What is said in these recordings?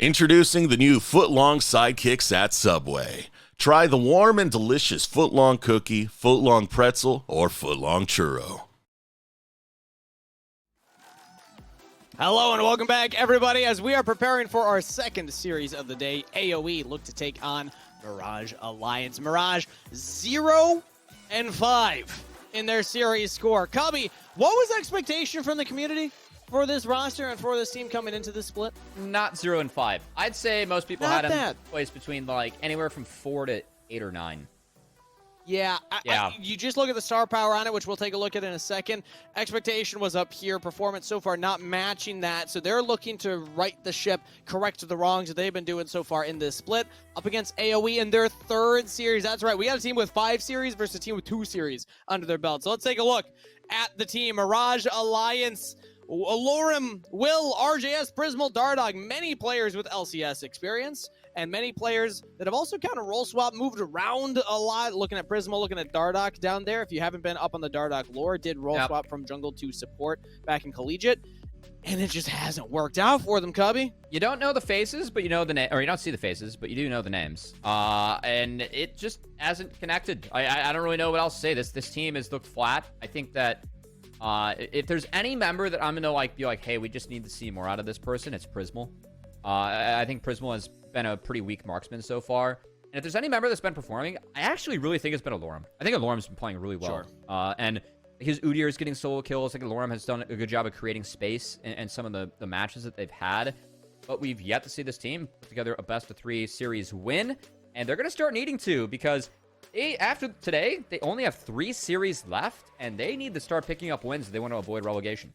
Introducing the new foot-long sidekicks at Subway. Try the warm and delicious foot-long cookie, foot-long pretzel, or foot-long churro. Hello and welcome back, everybody, as we are preparing for our second series of the day. AoE look to take on Mirage Alliance. Mirage 0-5 in their series score. Cubby, what was expectation from the community for this roster and for this team coming into this split? Not 0-5. I'd say most people Not had bad. him placed between like anywhere from 4 to 8 or 9. Yeah, you just look at the star power on it, which we'll take a look at in a second. Expectation was up here. Performance so far not matching that. So they're looking to right the ship, correct the wrongs that they've been doing so far in this split. Up against AoE in their third series. That's right. We got a team with 5 series versus a team with 2 series under their belt. So let's take a look at the team. Mirage Alliance, Alorum, Will, RJS, Prismal, Dardog. Many players with LCS experience. And many players that have also kind of role swap, moved around a lot. Looking at Prismal, looking at Dardog down there. If you haven't been up on the Dardog lore, did role swap from jungle to support back in Collegiate. And it just hasn't worked out for them, Cubby. You don't know the faces, but you know the name, or you don't see the faces, but you do know the names. And it just hasn't connected. I don't really know what else to say. This team has looked flat. I think that if there's any member that I'm gonna be like, hey, we just need to see more out of this person, it's Prismal. I think Prismal has been a pretty weak marksman so far. And if there's any member that's been performing, I actually really think it's been Alorum. I think Alorum's been playing really well. Sure. And his Udyr is getting solo kills. I think Alorum has done a good job of creating space in some of the matches that they've had. But we've yet to see this team put together a best-of-3 series win. And they're going to start needing to, because after today, they only have 3 series left. And they need to start picking up wins if they want to avoid relegation.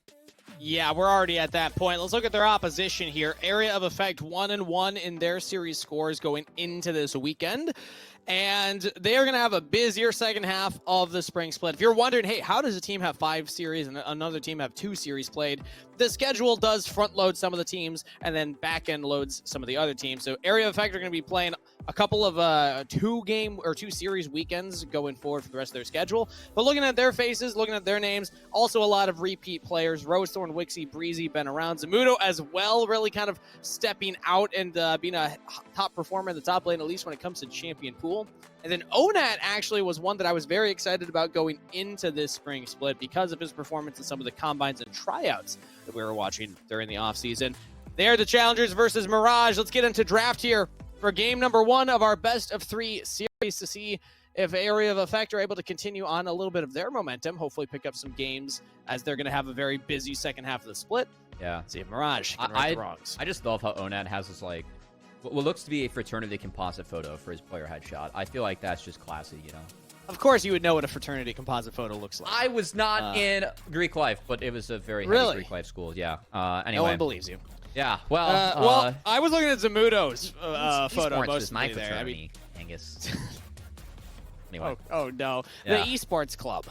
Yeah, we're already at that point. Let's look at their opposition here. Area of Effect 1-1 in their series scores going into this weekend. And they are going to have a busier second half of the spring split. If you're wondering, hey, how does a team have 5 series and another team have 2 series played? The schedule does front load some of the teams and then back end loads some of the other teams. So Area of Effect are going to be playing a couple of 2 series weekends going forward for the rest of their schedule. But looking at their faces, looking at their names, also a lot of repeat players. Rosethorn, Wixie, Breezy, been around. Zamudo as well, really kind of stepping out and being a top performer in the top lane, at least when it comes to champion pool. And then Onat actually was one that I was very excited about going into this spring split because of his performance in some of the combines and tryouts that we were watching during the offseason. They are the Challengers versus Mirage. Let's get into draft here for game number 1 of our best-of-3 series to see if Area of Effect are able to continue on a little bit of their momentum, hopefully pick up some games as they're going to have a very busy second half of the split. Yeah. See if Mirage can right the wrongs. I just love how Onat has this, like, what looks to be a fraternity composite photo for his player headshot. I feel like that's just classy, you know? Of course you would know what a fraternity composite photo looks like. I was not in Greek life, but it was a very heavy Greek life school, yeah. Anyway. No one believes you. Yeah, well... well, I was looking at Zamudo's photo. Esports is my fraternity, Angus. Anyway. Oh no. Yeah. The esports club.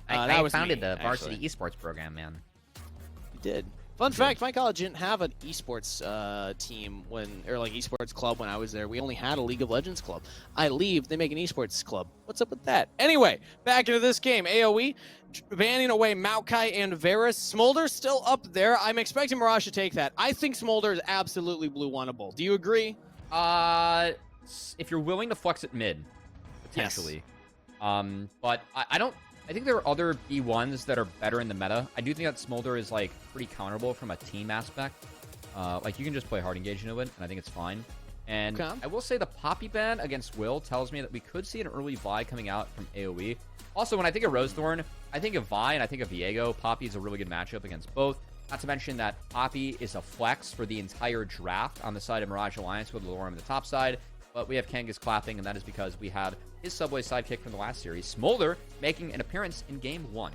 I founded the varsity esports program, man. You did. Fun fact, my college didn't have an esports team esports club when I was there. We only had a League of Legends club. I leave, they make an esports club. What's up with that? Anyway, back into this game. AoE, banning away Maokai and Varus. Smolder's still up there. I'm expecting Mirage to take that. I think Smolder is absolutely blue oneable. Do you agree? If you're willing to flex it mid, potentially. Yes. But I think there are other B1s that are better in the meta. I do think that Smolder is, like, pretty counterable from a team aspect. Like, you can just play hard engage into it, and I think it's fine. And I will say the Poppy ban against Will tells me that we could see an early Vi coming out from AoE. Also, when I think of Rosethorn, I think of Vi and I think of Viego. Poppy is a really good matchup against both. Not to mention that Poppy is a flex for the entire draft on the side of Mirage Alliance with Alorum on the top side. But we have Kangas clapping, and that is because we had his Subway sidekick from the last series, Smolder, making an appearance in Game 1.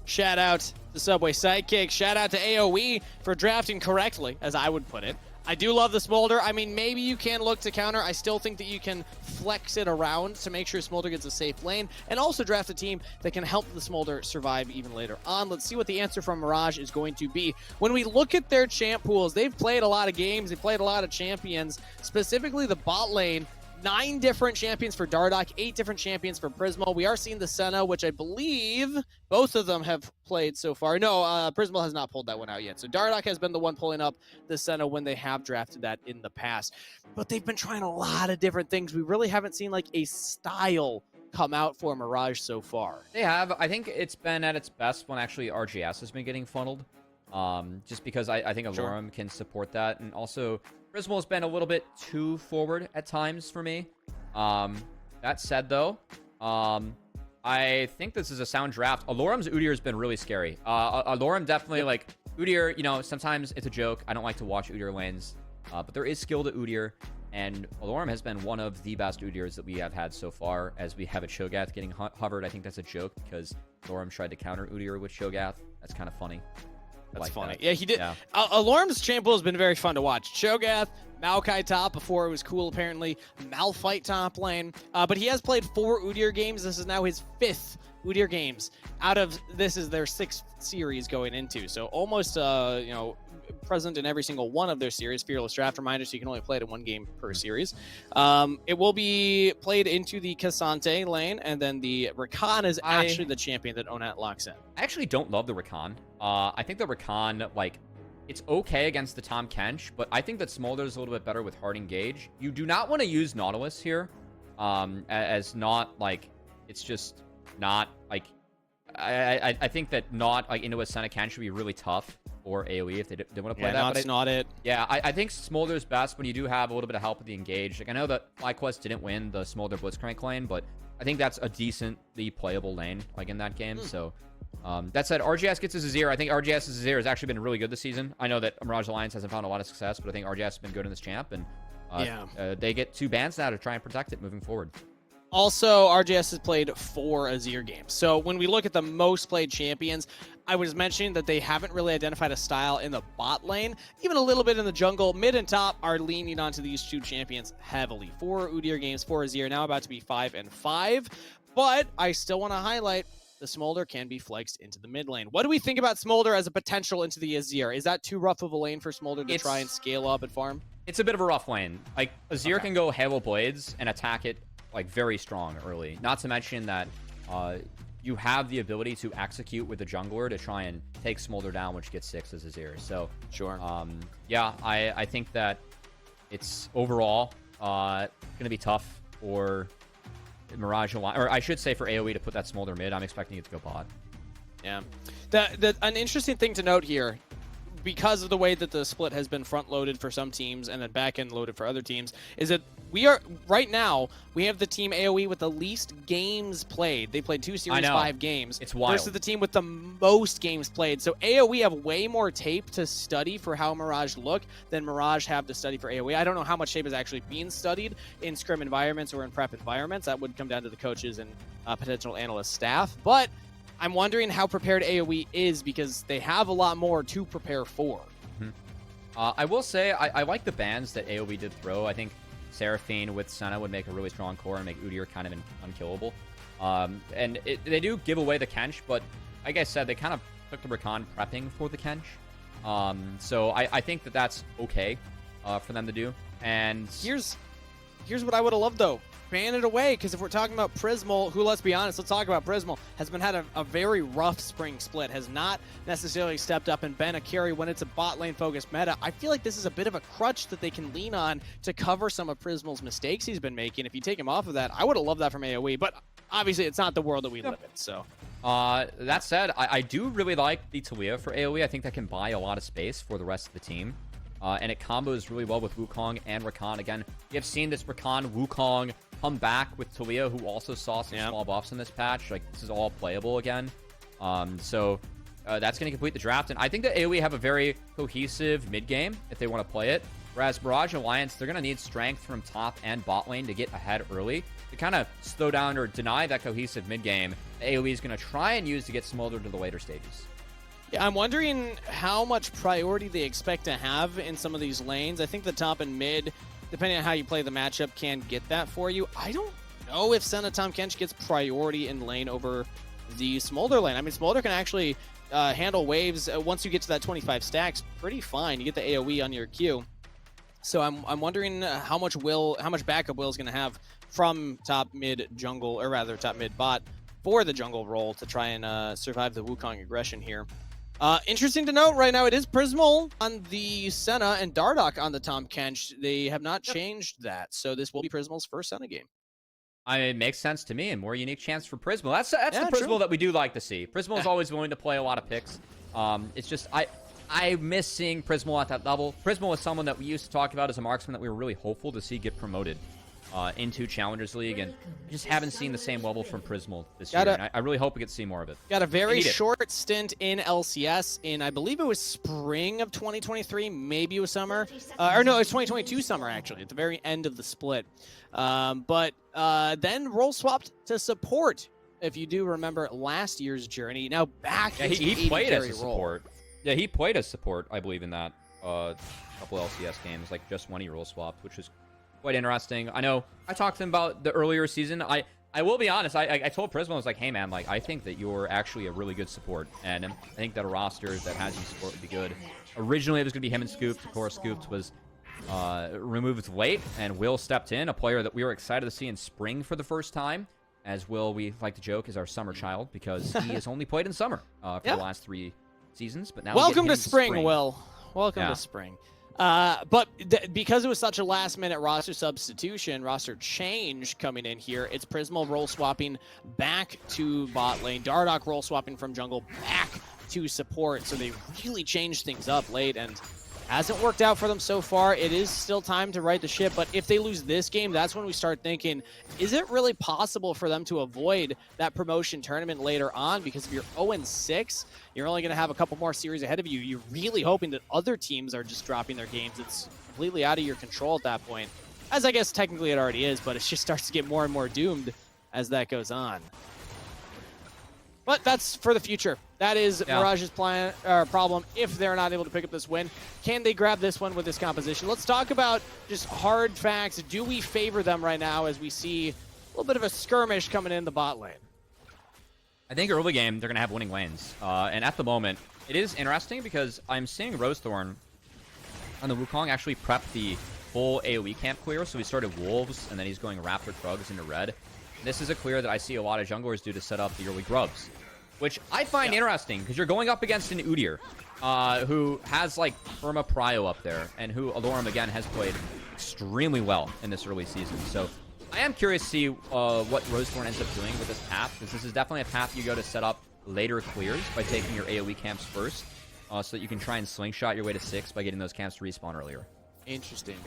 Shout out to Subway sidekick. Shout out to AoE for drafting correctly, as I would put it. I do love the Smolder. I mean, maybe you can look to counter. I still think that you can flex it around to make sure Smolder gets a safe lane, and also draft a team that can help the Smolder survive even later on. Let's see what the answer from Mirage is going to be. When we look at their champ pools, they've played a lot of games. They played a lot of champions. Specifically, the bot lane 9 different champions for Dardoch, 8 different champions for Prismal. We are seeing the Senna, which I believe both of them have played so far. No, Prismal has not pulled that one out yet. So Dardoch has been the one pulling up the Senna when they have drafted that in the past. But they've been trying a lot of different things. We really haven't seen like a style come out for Mirage so far. They have. I think it's been at its best when actually RGS has been getting funneled. Just because I think Alorum can support that. And also, Prismal has been a little bit too forward at times for me. That said, though, I think this is a sound draft. Alorum's Udyr has been really scary. Alorum definitely, like, Udyr, you know, sometimes it's a joke. I don't like to watch Udyr lanes. But there is skill to Udyr. And Alorum has been one of the best Udyrs that we have had so far, as we have a Cho'Gath getting hovered. I think that's a joke because Alorum tried to counter Udyr with Cho'Gath. That's kind of funny. That's like funny. That. Yeah, he did. Yeah. Alorum's champ pool has been very fun to watch. Cho'Gath, Maokai top before it was cool, apparently. Malphite top lane. But he has played 4 Udyr games. This is now his 5th Udyr games. Out of this is their 6th series going into. So almost, present in every single one of their series. Fearless Draft reminder, so you can only play it in 1 game per series. It will be played into the Cassante lane, and then the Rakan is actually the champion that Onat locks in. I actually don't love the Rakan. I think the Rakan, like, it's okay against the Tahm Kench, but I think that Smolder is a little bit better with hard engage. You do not want to use Nautilus here, as not, like, it's just not, like, I think that not, like, into a Senna Kench should be really tough for AoE if they want to play that. That's not it. Yeah, I think Smolder's best when you do have a little bit of help with the engage. Like, I know that FlyQuest didn't win the Smolder Blitzcrank lane, but I think that's a decently playable lane, like, in that game. So, that said, RGS gets his Azir. I think RGS's Azir has actually been really good this season. I know that Mirage Alliance hasn't found a lot of success, but I think RGS has been good in this champ, and they get 2 bans now to try and protect it moving forward. Also, RGS has played 4 Azir games. So when we look at the most played champions, I was mentioning that they haven't really identified a style in the bot lane. Even a little bit in the jungle. Mid and top are leaning onto these 2 champions heavily. 4 Udyr games, 4 Azir, now about to be 5 and 5. But I still want to highlight the Smolder can be flexed into the mid lane. What do we think about Smolder as a potential into the Azir? Is that too rough of a lane for Smolder to try and scale up and farm? It's a bit of a rough lane. Like, Azir can go Halo Blades and attack it, like, very strong early. Not to mention that you have the ability to execute with the jungler to try and take Smolder down, which gets 6 as Azir. So, sure. Yeah, I think that it's overall going to be tough for Mirage, or I should say for AoE to put that Smolder mid. I'm expecting it to go bot. Yeah. An interesting thing to note here, because of the way that the split has been front-loaded for some teams and then back-end loaded for other teams, is that we are, right now, we have the team AoE with the least games played. They played 2 series, 5 games. It's wild. Versus the team with the most games played. So AoE have way more tape to study for how Mirage look than Mirage have to study for AoE. I don't know how much tape is actually being studied in scrim environments or in prep environments. That would come down to the coaches and potential analyst staff. But I'm wondering how prepared AoE is, because they have a lot more to prepare for. I will say, I like the bans that AoE did throw. I think Seraphine with Senna would make a really strong core and make Udyr kind of unkillable. And they do give away the Kench, but like I said, they kind of took the Rakan prepping for the Kench. So I think that that's okay for them to do. And here's what I would have loved, though. Ban it away, because if we're talking about Prismal, who, let's be honest, let's talk about Prismal, has been had a very rough spring split, has not necessarily stepped up and been a carry when it's a bot lane focused meta. I feel like this is a bit of a crutch that they can lean on to cover some of Prismal's mistakes he's been making. If you take him off of that, I would have loved that from AoE, but obviously it's not the world that we live in, so. That said, I do really like the Talia for AoE. I think that can buy a lot of space for the rest of the team. And it combos really well with Wukong and Rakan. Again, you have seen this Rakan, Wukong come back with Talia, who also saw some small buffs in this patch. Like, this is all playable again. So that's going to complete the draft. And I think that AoE have a very cohesive mid-game if they want to play it. Whereas Mirage Alliance, they're going to need strength from top and bot lane to get ahead early. To kind of slow down or deny that cohesive mid-game, AoE is going to try and use to get Smolder to the later stages. Yeah, I'm wondering how much priority they expect to have in some of these lanes. I think the top and mid, depending on how you play the matchup, can get that for you. I don't know if Senna Tahm Kench gets priority in lane over the Smolder lane. I mean, Smolder can actually handle waves once you get to that 25 stacks pretty fine. You get the AoE on your Q. So I'm wondering how much backup Will's going to have from top mid jungle, or rather top mid bot, for the jungle role to try and survive the Wukong aggression here. Interesting to note right now, it is Prismal on the Senna and Dardoch on the Tahm Kench. They have not changed that, so this will be Prismal's first Senna game. It makes sense to me. A more unique chance for Prismal. That's the Prismal that we do like to see. Prismal is always willing to play a lot of picks. It's just I miss seeing Prismal at that level. Prismal was someone that we used to talk about as a marksman that we were really hopeful to see get promoted into Challengers League, and just haven't seen the same level from Prismal this year. And I really hope we get to see more of it. Got a very short stint in LCS in, I believe it was spring of 2023, maybe it was summer. Or no, it was 2022 summer, actually, at the very end of the split. But then role swapped to support, if you do remember last year's journey. Now back into he played as a role. support. Yeah, he played as support, I believe, in that couple LCS games, like just when he role swapped, which was quite interesting. I know I talked to him about the earlier season. I will be honest, I told Prismal, I was like, hey man, like I think that you're actually a really good support, and I think that a roster that has you support would be good. Originally it was going to be him and Scooped. Of course, Scooped was removed late, and Will stepped in, a player that we were excited to see in spring for the first time, as Will, we like to joke, is our summer child, because he has only played in summer for the last 3 seasons. But now welcome to spring, Will. Welcome to spring. But because it was such a last-minute roster substitution, roster change coming in here, it's Prismal role swapping back to bot lane, Dardoch role swapping from jungle back to support. So they really changed things up late, and hasn't worked out for them so far. It is still time to right the ship, but if they lose this game, that's when we start thinking, is it really possible for them to avoid that promotion tournament later on? Because if you're 0-6, you're only going to have a couple more series ahead of you. You're really hoping that other teams are just dropping their games. It's completely out of your control at that point, as I guess technically it already is, but it just starts to get more and more doomed as that goes on. But that's for the future. That is Mirage's problem if they're not able to pick up this win. Can they grab this one with this composition? Let's talk about just hard facts. Do we favor them right now as we see a little bit of a skirmish coming in the bot lane? I think early game, they're going to have winning lanes. And at the moment, it is interesting because I'm seeing Rosethorn on the Wukong actually prep the full AoE camp clear. So he started Wolves, and then he's going Raptor Krugs into red. This is a clear that I see a lot of junglers do to set up the early grubs, which I find interesting because you're going up against an Udyr who has like Perma Prio up there, and who Alorum again has played extremely well in this early season. So I am curious to see what Rosethorn ends up doing with this path, because this is definitely a path you go to set up later clears by taking your AoE camps first, so that you can try and slingshot your way to 6 by getting those camps to respawn earlier. Interesting.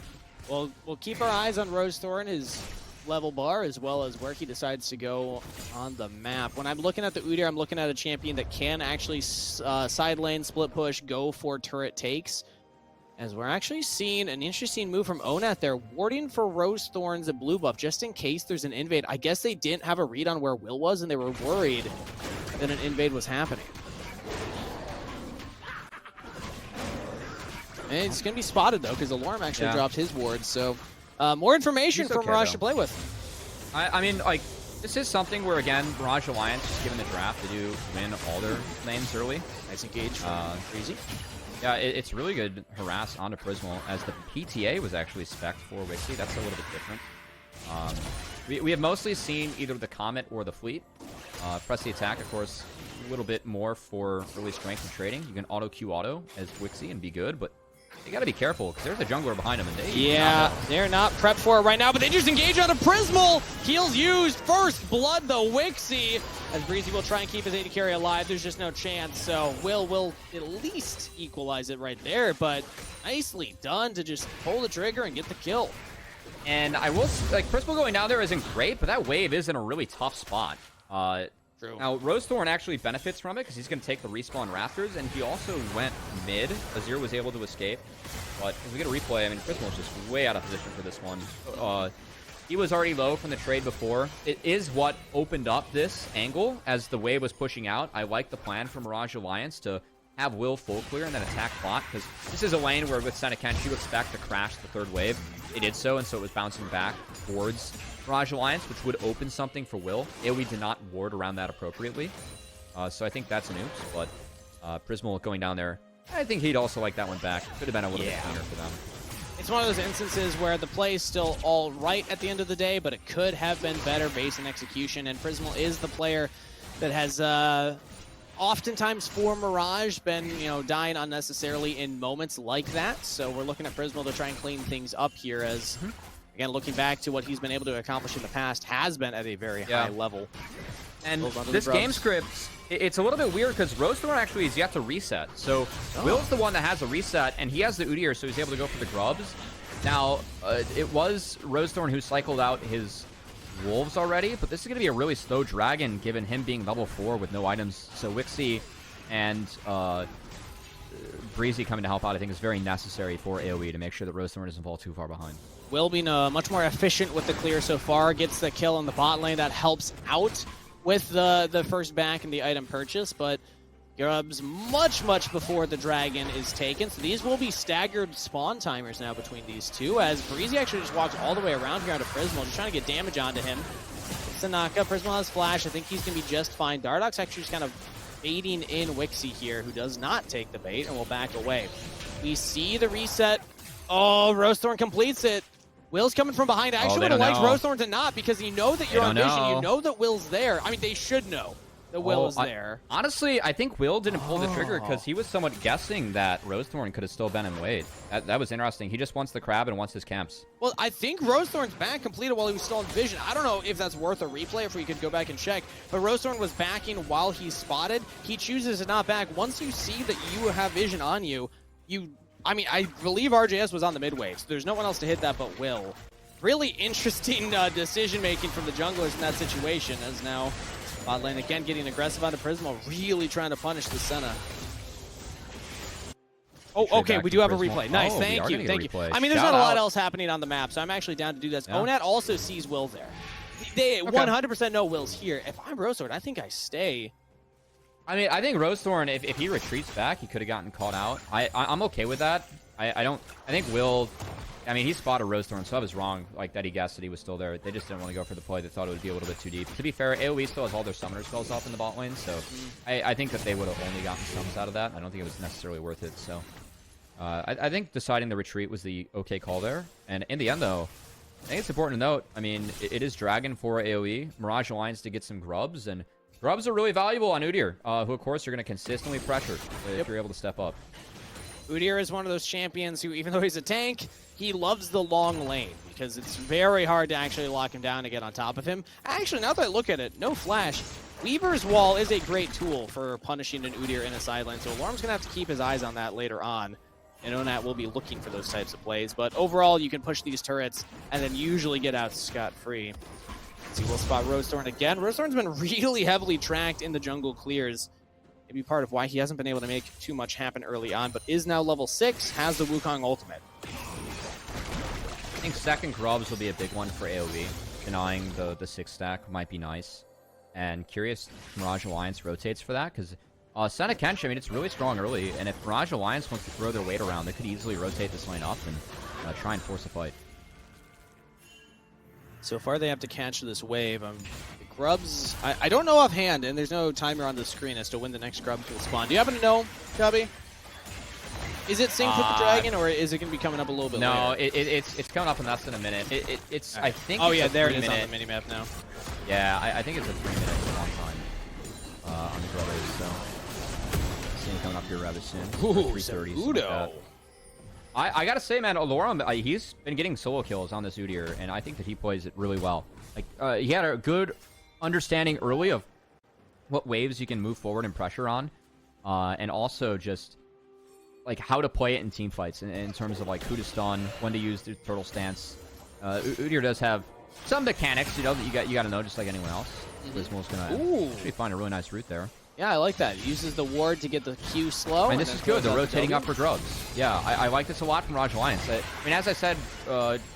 Well, we'll keep our eyes on Rosethorn, his level bar, as well as where he decides to go on the map. When I'm looking at the Udyr, I'm looking at a champion that can actually side lane, split push, go for turret takes. As we're actually seeing an interesting move from Onat there, warding for Rosethorn's blue buff, just in case there's an invade. I guess they didn't have a read on where Will was, and they were worried that an invade was happening. And it's going to be spotted, though, because Alorum actually dropped his ward, so more information for Mirage to play with. I mean, like, this is something where, again, Mirage Alliance, just given the draft, they do win all their lanes early. Nice engage from Freezy. Yeah, it's really good harass onto Prismal, as the PTA was actually spec'd for Wixie. That's a little bit different. We have mostly seen either the Comet or the Fleet. Press the attack, of course, a little bit more for early strength and trading. You can auto-Q auto as Wixie and be good, but you gotta be careful, because there's a jungler behind him, and they're not prepped for it right now, but they just engage out of Prismal. Heals used. First blood, the Wixie, as Breezy will try and keep his AD carry alive. There's just no chance, so will at least equalize it right there, but nicely done to just pull the trigger and get the kill. And I will, like, Prismal going down there isn't great, but that wave is in a really tough spot. True. Now, Rosethorn actually benefits from it because he's going to take the respawn Raptors, and he also went mid. Azir was able to escape, but if we get a replay, I mean, Prismal is just way out of position for this one. He was already low from the trade before. It is what opened up this angle as the wave was pushing out. I like the plan from Mirage Alliance to have Will full clear and then attack bot, because this is a lane where with Senekench you expect to crash the third wave. It did so, and so it was bouncing back towards Mirage Alliance, which would open something for Will. AoE did not ward around that appropriately. So I think that's an oops, but Prismal going down there, I think he'd also like that one back. Could have been a little bit cleaner for them. It's one of those instances where the play is still all right at the end of the day, but it could have been better based on execution, and Prismal is the player that has oftentimes for Mirage been, dying unnecessarily in moments like that. So we're looking at Prismal to try and clean things up here as, again, looking back to what he's been able to accomplish in the past, has been at a very high level. And this game script, it's a little bit weird because Rosethorn actually is yet to reset. So Will's the one that has a reset, and he has the Udyr, so he's able to go for the grubs. Now, it was Rosethorn who cycled out his wolves already, but this is going to be a really slow dragon given him being level 4 with no items. So Wixie and Breezy coming to help out, I think, is very necessary for AoE to make sure that Rosethorn doesn't fall too far behind. Will being much more efficient with the clear so far, gets the kill in the bot lane. That helps out with the first back and the item purchase, but grubs much before the dragon is taken. So these will be staggered spawn timers now between these two, as Breezy actually just walks all the way around here onto Prismal, just trying to get damage onto him. It's a knockup. Prismal has flash. I think he's going to be just fine. Dardock's actually just kind of baiting in Wixie here, who does not take the bait and will back away. We see the reset. Oh, Rosethorn completes it. Will's coming from behind. I actually would have liked Rosethorn to not, because you know that you're on vision. You know that Will's there. I mean, they should know that Will is there. Honestly, I think Will didn't pull the trigger because he was somewhat guessing that Rosethorn could have still been in Wade. That was interesting. He just wants the crab and wants his camps. Well, I think Rosethorn's back completed while he was still in vision. I don't know if that's worth a replay, if we could go back and check. But Rosethorn was backing while he spotted. He chooses to not back. Once you see that you have vision on you, I mean, I believe RJS was on the mid wave, so there's no one else to hit that but Will. Really interesting decision-making from the junglers in that situation, as now bot lane again getting aggressive onto Prismal, really trying to punish the Senna. Oh, okay, we do have a replay. Nice, thank you. I mean, there's not a lot else happening on the map, so I'm actually down to do this. Onat also sees Will there. They 100% know Will's here. If I'm Rosethorn, I think I stay. I mean, I think Rosethorn, if he retreats back, he could have gotten caught out. I'm okay with that. I think Will, I mean, he spotted Rosethorn, so I was wrong, like, that he guessed that he was still there. They just didn't want to go for the play. They thought it would be a little bit too deep. To be fair, AoE still has all their summoner spells off in the bot lane, so I think that they would have only gotten sums out of that. I don't think it was necessarily worth it, so I think deciding the retreat was the okay call there. And in the end, though, I think it's important to note, I mean, it is Dragon for AoE, Mirage Alliance to get some grubs, and grubs are really valuable on Udyr, who, of course, are going to consistently pressure if you're able to step up. Udyr is one of those champions who, even though he's a tank, he loves the long lane, because it's very hard to actually lock him down and get on top of him. Actually, now that I look at it, no flash. Weaver's Wall is a great tool for punishing an Udyr in a side lane, so Alarm's going to have to keep his eyes on that later on. And Onat will be looking for those types of plays, but overall, you can push these turrets and then usually get out scot-free. See, we'll spot Rosethorn again. Rosethorn's been really heavily tracked in the jungle clears. Maybe part of why he hasn't been able to make too much happen early on, but is now level 6, has the Wukong ultimate. I think second grubs will be a big one for AoE. Denying the 6 stack might be nice. And curious if Mirage Alliance rotates for that, because Senna Kench, I mean, it's really strong early, and if Mirage Alliance wants to throw their weight around, they could easily rotate this lane up and try and force a fight. So far, they have to catch this wave. The grubs, I don't know offhand, and there's no timer on the screen as to when the next grub will spawn. Do you happen to know, Chubby? Is it synced with the dragon, or is it going to be coming up a little bit later? No, it's coming up in less than a minute. It's I think. Oh it's yeah, there it is minute. on the minimap now. Yeah, I think it's a 3-minute long time on the brothers. So seeing it coming up here rather soon. Ooh, 3:30. Udo. I gotta say, man, Alorum, he's been getting solo kills on this Udyr, and I think that he plays it really well. Like, he had a good understanding early of what waves you can move forward and pressure on, and also just like how to play it in team fights in terms of like who to stun, when to use the turtle stance. Udyr does have some mechanics, you know, that you got to know just like anyone else. Prismal's gonna actually find a really nice route there. Yeah, I like that. He uses the ward to get the Q slow. And this is good. They're rotating up for grubs. Yeah, I like this a lot from Mirage Alliance. I mean, as I said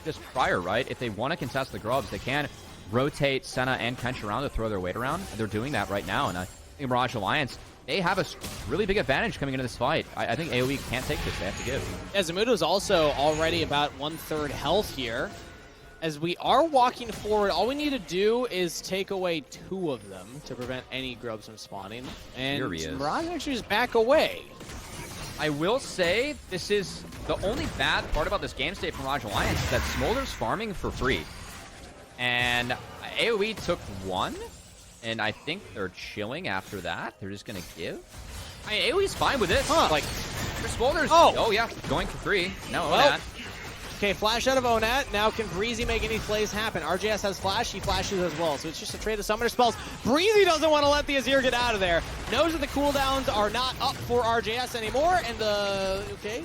just prior, right? If they want to contest the grubs, they can rotate Senna and Kench around to throw their weight around. They're doing that right now. And I think Mirage Alliance, they have a really big advantage coming into this fight. I think AoE can't take this. They have to give. Yeah, Zamudo's also already about 1/3 health here. As we are walking forward, all we need to do is take away 2 of them to prevent any grubs from spawning. And Here he is. Mirage actually just back away. I will say this is the only bad part about this game state from Mirage Alliance is that Smolder's farming for free. And AoE took 1, and I think they're chilling after that. They're just going to give. I mean, AoE's fine with this. Like, for Smolder's, oh yeah, going for free. No, Onat. Okay, flash out of Onat. Now can Breezy make any plays happen? RJS has flash, he flashes as well. So it's just a trade of summoner spells. Breezy doesn't want to let the Azir get out of there. Knows that the cooldowns are not up for RJS anymore. And okay,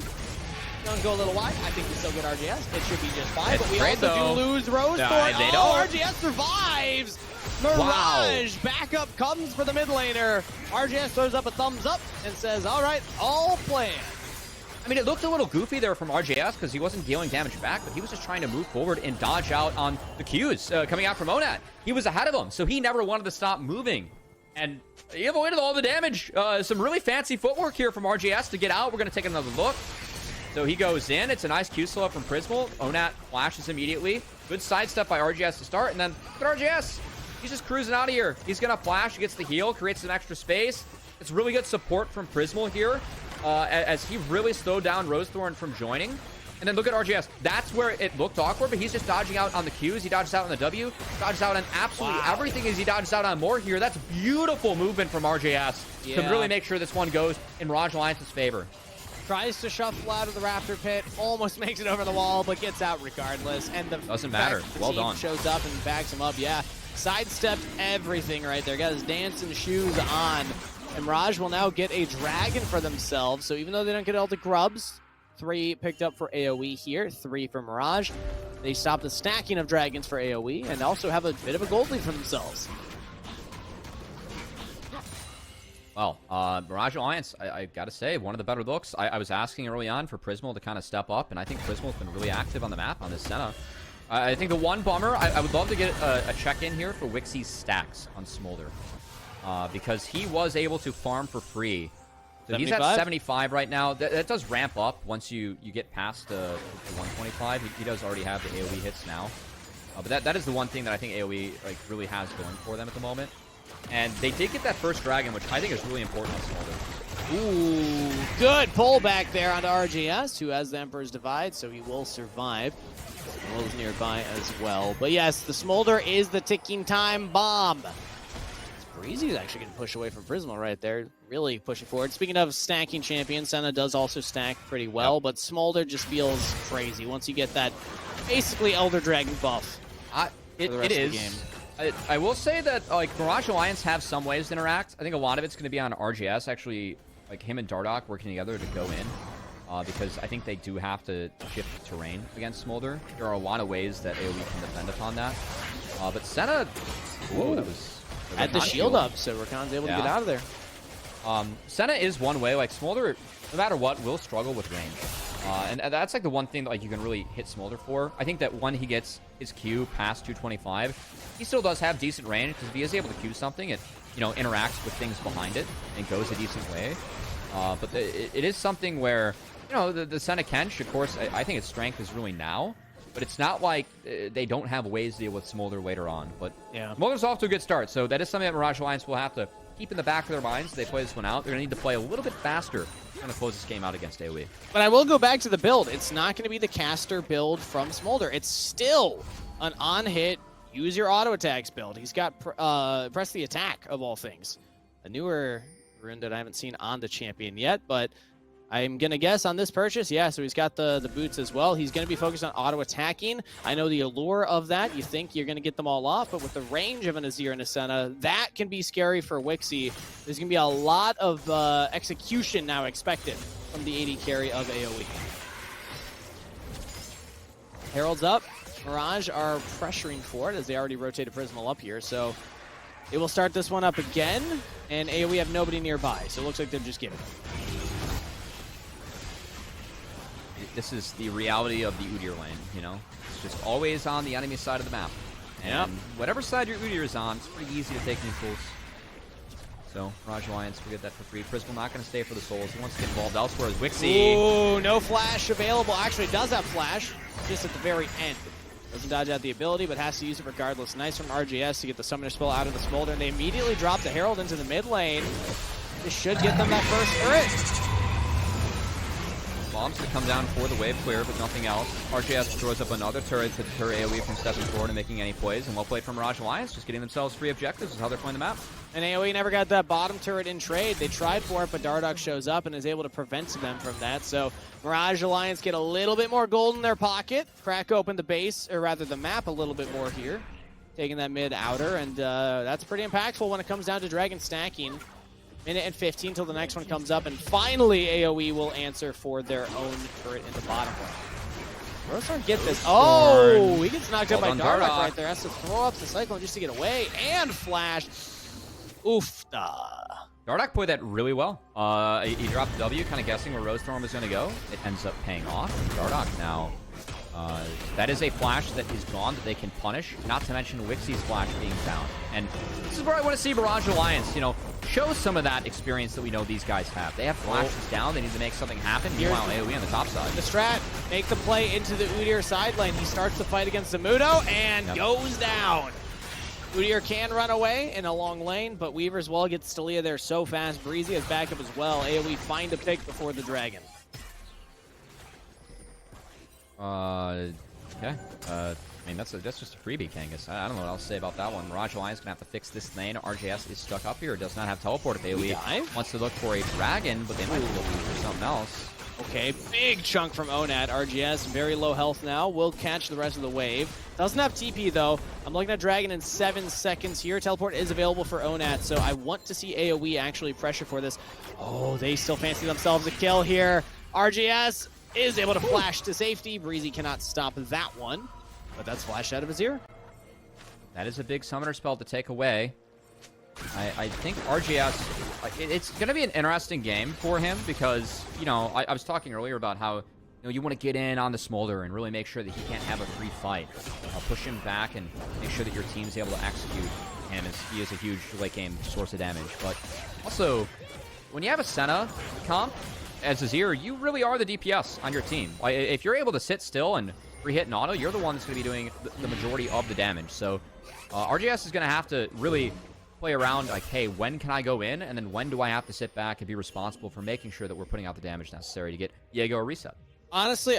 don't go a little wide. I think we still get RJS. It should be just fine. But we also do lose Rose Thorn. They don't. RJS survives. Mirage backup comes for the mid laner. RJS throws up a thumbs up and says, all right, all planned. I mean, it looked a little goofy there from RJS because he wasn't dealing damage back, but he was just trying to move forward and dodge out on the Qs coming out from Onat. He was ahead of him, so he never wanted to stop moving. And he avoided all the damage. Some really fancy footwork here from RJS to get out. We're going to take another look. So he goes in. It's a nice Q slow up from Prismal. Onat flashes immediately. Good sidestep by RJS to start. And then look at RJS. He's just cruising out of here. He's going to flash. He gets the heal, creates some extra space. It's really good support from Prismal here. As he really slowed down Rosethorn from joining. And then look at RJS. That's where it looked awkward, but he's just dodging out on the Qs. He dodges out on the W. Dodges out on absolutely everything as he dodges out on more here. That's beautiful movement from RJS to really make sure this one goes in Mirage Alliance's favor. Tries to shuffle out of the Raptor pit. Almost makes it over the wall, but gets out regardless. And the doesn't matter. Well done. Shows up and backs him up. Yeah. Sidestepped everything right there. Got his dancing shoes on. And Mirage will now get a dragon for themselves. So even though they don't get all the grubs, 3 picked up for AoE here, 3 for Mirage. They stop the stacking of dragons for AoE and also have a bit of a gold lead for themselves. Well, Mirage Alliance, I gotta say, one of the better looks. I was asking early on for Prismal to kind of step up, and I think Prismal's been really active on the map on this Senna. I think the one bummer, I would love to get a check-in here for Wixie's stacks on Smolder. Because he was able to farm for free. So 75? He's at 75 right now. That does ramp up once you get past the 125. He does already have the AoE hits now. But that is the one thing that I think AoE really has going for them at the moment. And they did get that first dragon, which I think is really important on Smolder. Ooh, good pull back there onto RGS, who has the Emperor's Divide, so he will survive. Will's nearby as well. But yes, the Smolder is the ticking time bomb. Breezy's actually going to push away from Prismal right there. Really pushing forward. Speaking of stacking champions, Senna does also stack pretty well, but Smolder just feels crazy once you get that basically Elder Dragon buff. It is. I will say that Mirage Alliance have some ways to interact. I think a lot of it's going to be on RGS, actually, him and Dardoch working together to go in. Because I think they do have to shift terrain against Smolder. There are a lot of ways that AoE can defend upon that. But Senna... Whoa, that was... Had the shield up, so Rakan's able to get out of there. Senna is one way. Smolder, no matter what, will struggle with range. And that's the one thing that you can really hit Smolder for. I think that when he gets his Q past 225, he still does have decent range, because if he is able to Q something, it interacts with things behind it and goes a decent way. But it is something where, the Senna Kench, of course, I think its strength is really now. But it's not like they don't have ways to deal with Smolder later on. But Smolder's off to a good start, so that is something that Mirage Alliance will have to keep in the back of their minds as they play this one out. They're going to need to play a little bit faster to close this game out against AoE. But I will go back to the build. It's not going to be the caster build from Smolder. It's still an on-hit, use your auto attacks build. He's got press the attack, of all things. A newer rune that I haven't seen on the champion yet, but... I'm going to guess on this purchase, so he's got the boots as well. He's going to be focused on auto-attacking. I know the allure of that. You think you're going to get them all off, but with the range of an Azir and a Senna, that can be scary for Wixie. There's going to be a lot of execution now expected from the AD carry of AoE. Herald's up. Mirage are pressuring for it as they already rotated Prismal up here, so it will start this one up again, and AoE have nobody nearby, so it looks like they're just giving it. This is the reality of the Udyr lane, It's just always on the enemy side of the map. And whatever side your Udyr is on, it's pretty easy to take these pulls. So, Mirage Alliance, we get that for free. Prismal not going to stay for the souls. He wants to get involved elsewhere as Wixie. Ooh, no flash available. Actually, does have flash, just at the very end. Doesn't dodge out the ability, but has to use it regardless. Nice from RGS to get the Summoner Spell out of the Smolder, and they immediately drop the Herald into the mid lane. This should get them that first turret. bombs to come down for the wave clear, but nothing else. RJS throws up another turret to deter AoE from stepping forward and making any plays, and well played from Mirage Alliance, just getting themselves free objectives is how they're playing the map. And AoE never got that bottom turret in trade. They tried for it, but Dardoch shows up and is able to prevent them from that. So Mirage Alliance get a little bit more gold in their pocket, crack open the base, or rather the map a little bit more here, taking that mid outer, and that's pretty impactful when it comes down to Dragon stacking. Minute and 15 till the next one comes up, and finally AoE will answer for their own turret in the bottom lane. Rosar get this. Oh, he gets knocked out by Dardoch right there. Has to throw up the Cyclone just to get away, and flash. Oof. Dardoch played that really well. He dropped W, kind of guessing where Rosestorm was going to go. It ends up paying off. Dardoch now, that is a flash that is gone that they can punish, not to mention Wixie's flash being down. And this is where I want to see Mirage Alliance, you know, show some of that experience that we know these guys have. They have flashes down, they need to make something happen. Meanwhile, AoE on the top side. The strat, make the play into the Udyr side lane. He starts the fight against Zamudo and goes down. Udyr can run away in a long lane, but Weaver as well gets Stalia there so fast. Breezy has backup as well. AoE find a pick before the Dragon. Okay. I mean, that's just a freebie, Kangas. I don't know what else to say about that one. Mirage Alliance gonna have to fix this lane. RJS is stuck up here. Does not have teleport if AoE wants to look for a dragon, but they might be looking for something else. Okay, big chunk from Onat. RGS, very low health now. Will catch the rest of the wave. Doesn't have TP, though. I'm looking at Dragon in 7 seconds here. Teleport is available for Onat, so I want to see AoE actually pressure for this. Oh, they still fancy themselves a kill here. RGS is able to flash to safety. Breezy cannot stop that one, but that's flash out of his ear. That is a big summoner spell to take away. I think RGS, it's going to be an interesting game for him because, you know, I was talking earlier about how, you know, you want to get in on the Smolder and really make sure that he can't have a free fight. Push him back and make sure that your team's able to execute him as he is a huge late game source of damage. But also, when you have a Senna comp as Azir, you really are the DPS on your team. Like, if you're able to sit still and re-hit an auto, you're the one that's going to be doing the majority of the damage. So RGS is going to have to really play around like, hey, when can I go in? And then when do I have to sit back and be responsible for making sure that we're putting out the damage necessary to get Diego a reset? Honestly,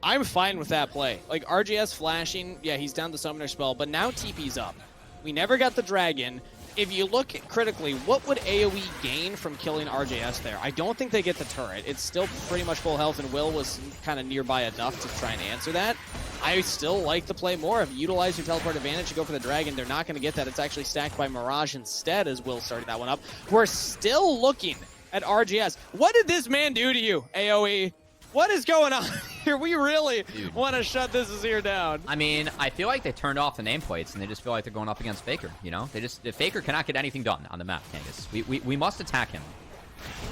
I'm fine with that play. Like, RGS flashing, yeah, he's down the summoner spell, but now TP's up. We never got the dragon. If you look critically, what would AoE gain from killing RJS there? I don't think they get the turret. It's still pretty much full health, and Will was kind of nearby enough to try and answer that. I still like the play more. If you utilize your teleport advantage to go for the dragon, they're not going to get that. It's actually stacked by Mirage instead, as Will started that one up. We're still looking at RGS. What did this man do to you, AoE? What is going on here? We really want to shut this Azir down. I mean, I feel like they turned off the nameplates and they just feel like they're going up against Faker, you know? Faker cannot get anything done on the map, Kangas. We must attack him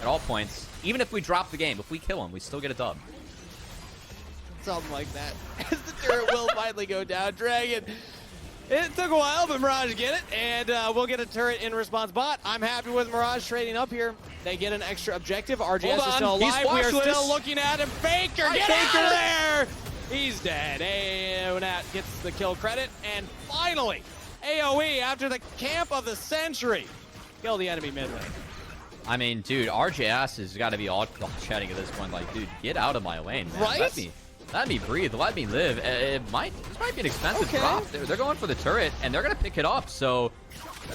at all points. Even if we drop the game, if we kill him, we still get a dub. Something like that. As the turret will finally go down. Dragon. It took a while, but Mirage get it, and we'll get a turret in response bot. I'm happy with Mirage trading up here. They get an extra objective. RGS is still alive. We are still looking at him. Faker, get Faker there! He's dead. Onat gets the kill credit, and finally, AoE, after the camp of the century, kill the enemy mid lane. I mean, dude, RJS has got to be all chatting at this point. Like, dude, get out of my lane, man. Right? Let me breathe. Let me live. This might be an expensive drop. They're going for the turret, and they're going to pick it up. So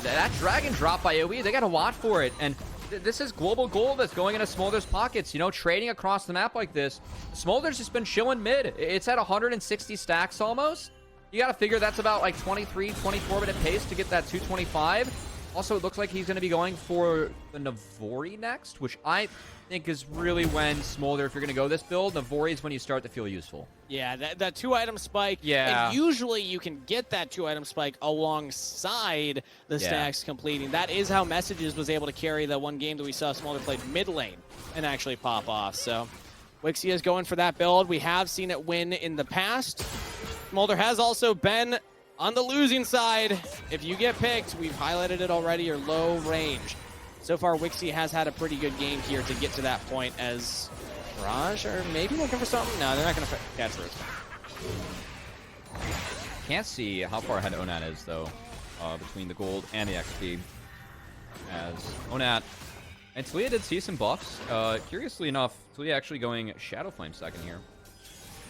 that dragon drop by AoE, they got to watch for it. And this is global gold that's going into Smolder's pockets. You know, trading across the map like this. Smolder's just been chilling mid. It's at 160 stacks almost. You got to figure that's about like 23, 24-minute pace to get that 225. Also, it looks like he's going to be going for the Navori next, which I think is really when Smolder, if you're going to go this build, Navori is when you start to feel useful. Yeah, that 2-item spike. Yeah. And usually you can get that 2-item spike alongside the stacks completing. That is how Messages was able to carry the one game that we saw Smolder played mid lane and actually pop off. So Wixie is going for that build. We have seen it win in the past. Smolder has also been on the losing side. If you get picked, we've highlighted it already, you're low range. So far, Wixie has had a pretty good game here to get to that point as Mirage are maybe looking for something. No, they're not going to catch this. Can't see how far ahead Onat is, though, between the gold and the XP. As Onat And Talia did see some buffs. Curiously enough, Talia actually going Shadow Flame second here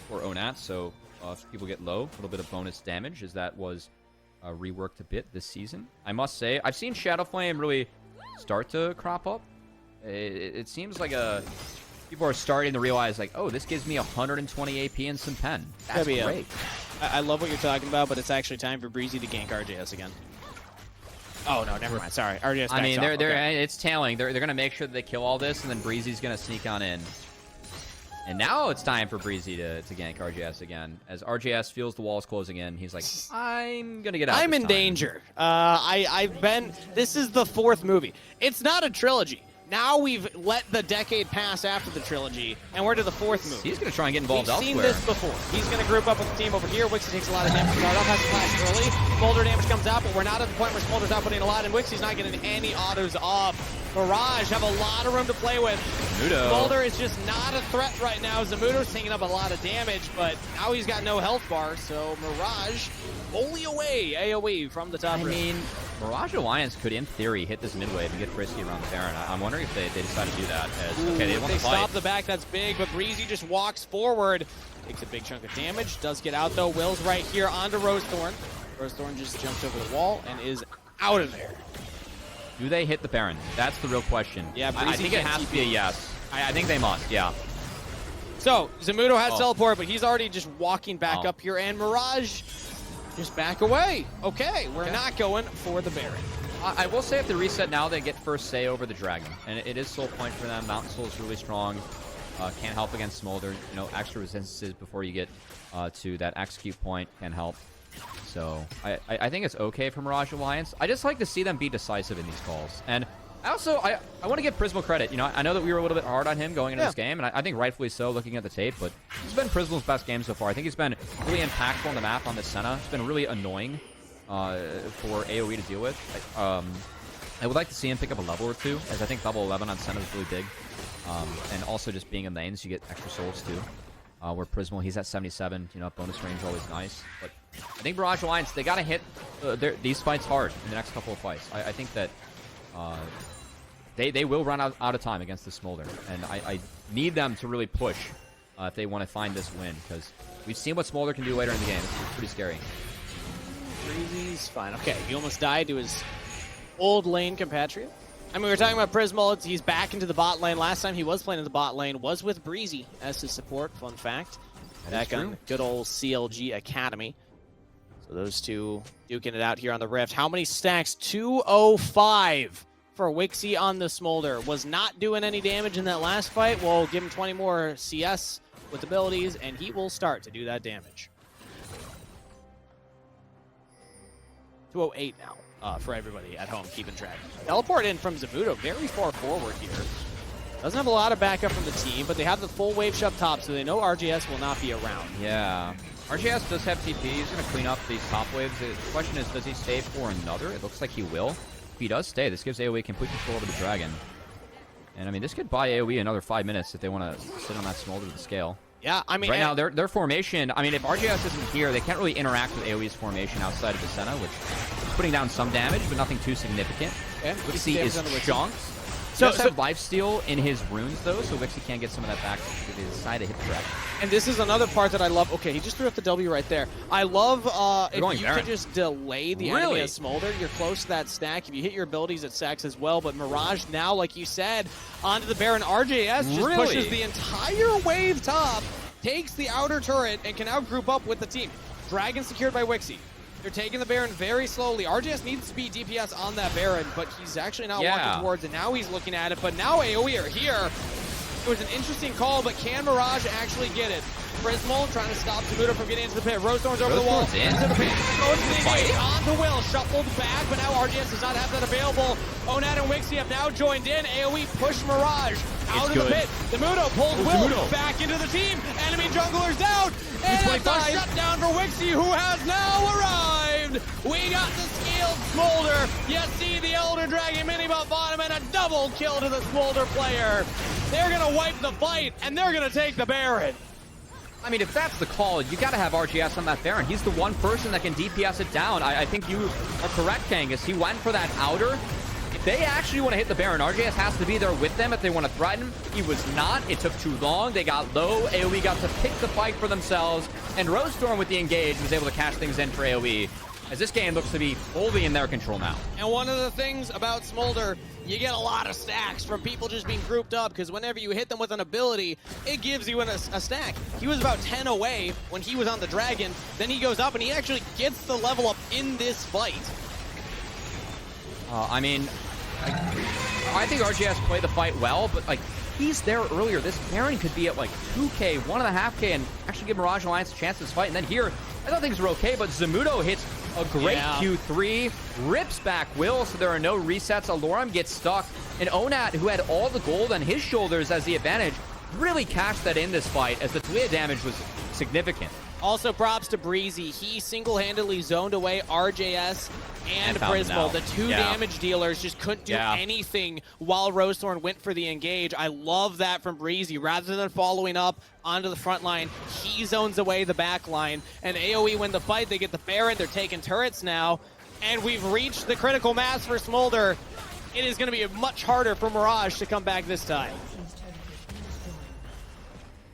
for Onat. So if people get low, a little bit of bonus damage, as that was reworked a bit this season. I must say, I've seen Shadow Flame really start to crop up. It seems like people are starting to realize, like, oh, this gives me 120 AP and some pen. That's great. I love what you're talking about, but it's actually time for Breezy to gank RJS again. Oh, no, never mind. Sorry. RJS backs I mean, off. it's tailing. They're going to make sure that they kill all this, and then Breezy's going to sneak on in. And now it's time for Breezy to gank RJS again. As RJS feels the walls closing in, he's like, I'm going to get out I'm this in time. danger. This is the 4th movie. It's not a trilogy. Now we've let the decade pass after the trilogy, and we're to the 4th movie. He's going to try and get involved elsewhere. We've seen this before. He's going to group up with the team over here. Wixie takes a lot of damage. Start off has to flash early. Smolder damage comes out, but we're not at the point where Smolder's not putting a lot in. Wixie's not getting any autos off. Mirage have a lot of room to play with. Zamudo. Smolder is just not a threat right now. Zamudo's taking up a lot of damage, but now he's got no health bar, so Mirage only away AoE from the top. I mean, Mirage Alliance could, in theory, hit this mid wave and get frisky around the Baron. I'm wondering if they decide to do that. Okay, they want to fight. Stop the back, that's big, but Breezy just walks forward. Takes a big chunk of damage, does get out though. Will's right here onto Rosethorn. Rosethorn just jumps over the wall and is out of there. Do they hit the Baron? That's the real question. Yeah, I think it has to be a yes. I think they must, yeah. So, Zamudo has teleport, but he's already just walking back up here, and Mirage just back away. Okay, we're not going for the Baron. I will say if they reset now, they get first say over the Dragon. And it is soul point for them. Mountain Soul is really strong. Can't help against Smolder. You know, extra resistances before you get to that execute point can help. So I think it's okay for Mirage Alliance. I just like to see them be decisive in these calls. And I want to give Prismal credit. You know, I know that we were a little bit hard on him going into this game, and I think rightfully so, looking at the tape, but he's been Prismal's best game so far. I think he's been really impactful on the map on this Senna. It's been really annoying for AoE to deal with. I would like to see him pick up a level or two, as I think level 11 on Senna is really big. And also just being in lanes, you get extra souls too. Where Prismal, he's at 77, you know, bonus range always nice. But I think Mirage Alliance, they got to hit these fights hard in the next couple of fights. I think that they will run out of time against the Smolder. And I need them to really push if they want to find this win. Because we've seen what Smolder can do later in the game. It's pretty scary. Breezy's fine. Okay, he almost died to his old lane compatriot. I mean, we were talking about Prismal. He's back into the bot lane. Last time he was playing in the bot lane was with Breezy as his support. Fun fact. Back on good old CLG Academy. So those two duking it out here on the Rift. How many stacks? 205 for Wixie on the Smolder. Was not doing any damage in that last fight. We'll give him 20 more CS with abilities, and he will start to do that damage. 208 now. For everybody at home keeping track. Teleport in from Zamudo, very far forward here. Doesn't have a lot of backup from the team, but they have the full wave shove top, so they know RGS will not be around. Yeah. RGS does have TP. He's going to clean up these top waves. The question is, does he stay for another? It looks like he will. If he does stay, this gives AoE complete control over the Dragon. And, I mean, this could buy AoE another 5 minutes if they want to sit on that Smolder to the scale. Yeah, I mean... Right now, their formation... I mean, if RGS isn't here, they can't really interact with AoE's formation outside of the Senna, which is putting down some damage, but nothing too significant. Okay. Wixie is chunked. He does have lifesteal in his runes, though, so Wixie can't get some of that back if they decide to hit the Dragon. And this is another part that I love. Okay, he just threw up the W right there. I love if you could just delay the enemy of Smolder. You're close to that stack. If you hit your abilities, it stacks as well. But Mirage now, like you said, onto the Baron. RJS just pushes the entire wave top, takes the outer turret, and can now group up with the team. Dragon secured by Wixie. They're taking the Baron very slowly. RGS needs to be DPS on that Baron, but he's actually not walking towards it. Now he's looking at it, but now AoE are here. It was an interesting call, but can Mirage actually get it? Prismal trying to stop Zamudo from getting into the pit. Rosethorn's over the wall. Into the pit. Goes to the engage. On to Will. Shuffled back, but now RGS does not have that available. Onat and Wixie have now joined in. AoE push Mirage out of the pit. Zamudo pulls Will back into the team. Enemy jungler's down. And that's a shutdown for Wixie, who has now arrived. We got the scaled Smolder. You see the Elder Dragon mini-buff bottom and a double kill to the Smolder player. They're going to wipe the fight, and they're going to take the Baron. I mean, if that's the call, you got to have RGS on that Baron. He's the one person that can DPS it down. I think you are correct, Kangas. He went for that outer. If if they actually want to hit the Baron, RJS has to be there with them if they want to threaten. He was not. It took too long. They got low. AoE got to pick the fight for themselves. And Rosestorm with the engage was able to cash things in for AoE, as this game looks to be fully in their control now. And one of the things about Smolder, you get a lot of stacks from people just being grouped up, because whenever you hit them with an ability, it gives you a stack. He was about 10 away when he was on the Dragon. Then he goes up and he actually gets the level up in this fight. I mean, I think RGS played the fight well, but like, he's there earlier. This Baron could be at like 2K, 1.5K, and actually give Mirage Alliance a chance to this fight. And then here, I don't think things are okay, but Zamudo hits a great Q3, rips back Will, so there are no resets. Alorum gets stuck, and Onat, who had all the gold on his shoulders as the advantage, really cashed that in this fight, as the Talia damage was significant. Also, props to Breezy. He single-handedly zoned away RJS and Prismal. The two damage dealers just couldn't do anything while Rosethorn went for the engage. I love that from Breezy. Rather than following up onto the front line, he zones away the back line. And AoE win the fight. They get the Baron. They're taking turrets now. And we've reached the critical mass for Smolder. It is going to be much harder for Mirage to come back this time.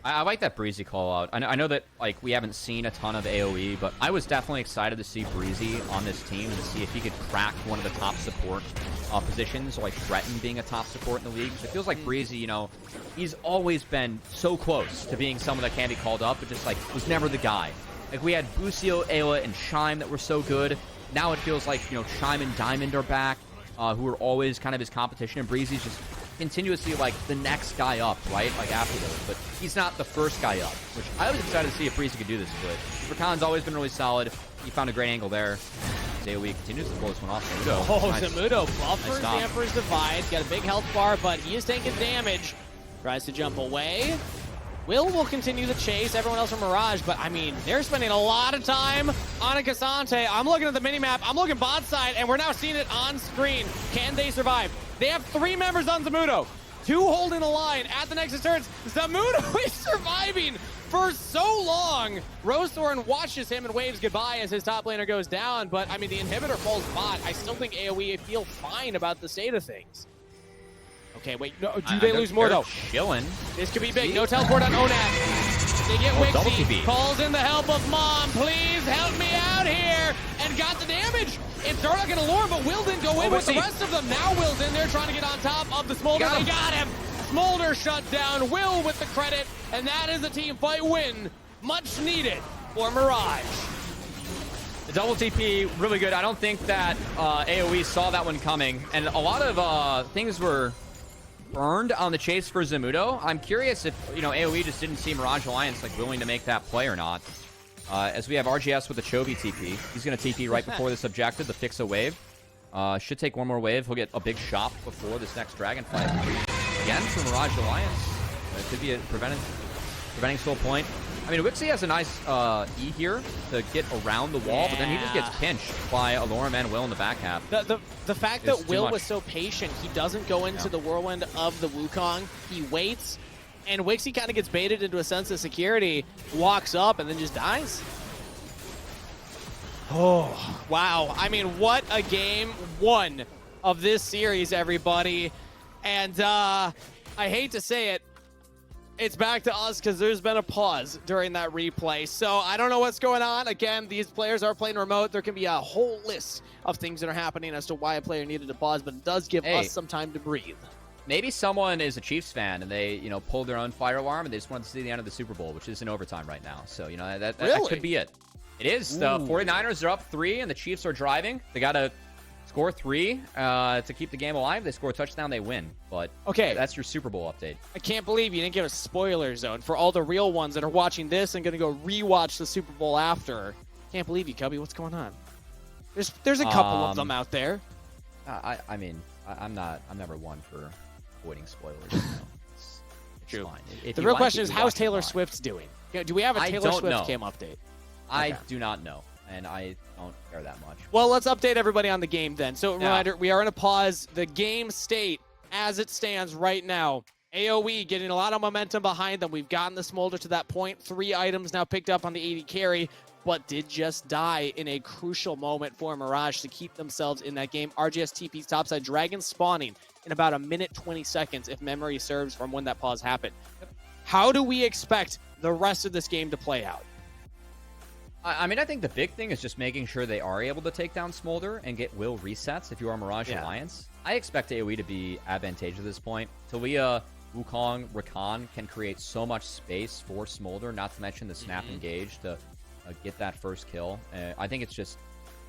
I like that Breezy call out. I know that like we haven't seen a ton of AoE, but I was definitely excited to see Breezy on this team and to see if he could crack one of the top support positions, or like threaten being a top support in the league. It feels like Breezy, you know, he's always been so close to being someone that can be called up, but just like was never the guy. Like we had Busio, Ayla, and Shime that were so good. Now it feels like, you know, Shime and Diamond are back, who are always kind of his competition, and Breezy's just continuously like the next guy up, right? Like after those, but he's not the first guy up, which I was excited to see if Breezy could do this with. Rakan's always been really solid. He found a great angle there. AoE continues to pull this one off. Zamudo buffers the Emperor's Divide. Got a big health bar, but he is taking damage. Tries to jump away. Will continue the chase. Everyone else from Mirage, but I mean, they're spending a lot of time on a Cassante. I'm looking at the minimap. I'm looking bot side, and we're now seeing it on screen. Can they survive? They have 3 members on Zamudo. 2 holding the line at the Nexus turrets. Zamudo is surviving for so long. Rosethorn watches him and waves goodbye as his top laner goes down, but I mean, the inhibitor falls bot. I still think AoE feel fine about the state of things. Okay, wait, no, do they lose more though? Chilling. This could be big. No teleport on Onat. They get Wixie. Calls in the help of Mom. Please help me out here. And got the damage. It's Dardoch and Allure, but Will didn't go in with the rest of them. Now Will's in there trying to get on top of the Smolder. They got him. Smolder shut down. Will with the credit. And that is a team fight win. Much needed for Mirage. The double TP, really good. I don't think that AoE saw that one coming. And a lot of things were burned on the chase for Zamudo. I'm curious if, you know, AoE just didn't see Mirage Alliance like willing to make that play or not. As we have RGS with the Chovy TP. He's going to TP right before this objective to fix a wave. Should take one more wave. He'll get a big shot before this next dragon fight. Again, for Mirage Alliance. It could be a preventing soul point. I mean, Wixie has a nice E here to get around the wall, but then he just gets pinched by Alorum and Will in the back half. The fact that Will was so patient, he doesn't go into the whirlwind of the Wukong. He waits, and Wixie kind of gets baited into a sense of security, walks up, and then just dies. Oh, wow. I mean, what a game 1 of this series, everybody. And I hate to say it, it's back to us because there's been a pause during that replay. So I don't know what's going on. Again, these players are playing remote. There can be a whole list of things that are happening as to why a player needed to pause, but it does give us some time to breathe. Maybe someone is a Chiefs fan and they, you know, pulled their own fire alarm and they just wanted to see the end of the Super Bowl, which is in overtime right now. So, you know, that could be it. It is. Ooh. The 49ers are up 3 and the Chiefs are driving. They got to score 3 to keep the game alive. They score a touchdown, they win. But okay, that's your Super Bowl update. I can't believe you didn't give a spoiler zone for all the real ones that are watching this and going to go rewatch the Super Bowl after. Can't believe you, Cubby. What's going on? There's a couple of them out there. I mean, I'm never one for avoiding spoilers. You know. It's true. Fine. If the real question is, how's Taylor Swift doing? Do we have a Taylor Swift cam update? I do not know, and I don't care that much. Well, let's update everybody on the game then. So, reminder, we are in a pause. The game state, as it stands right now, AoE getting a lot of momentum behind them. We've gotten the Smolder to that point. 3 items now picked up on the AD carry. but did just die in a crucial moment for Mirage to keep themselves in that game. RGS TP's topside, Dragon spawning in about a minute 20 seconds, if memory serves, from when that pause happened. How do we expect the rest of this game to play out? I mean, I think the big thing is just making sure they are able to take down Smolder and get will resets if you are Mirage Alliance. I expect AoE to be advantageous at this point. Talia, Wukong, Rakan can create so much space for Smolder, not to mention the snap engage to get that first kill. I think it's just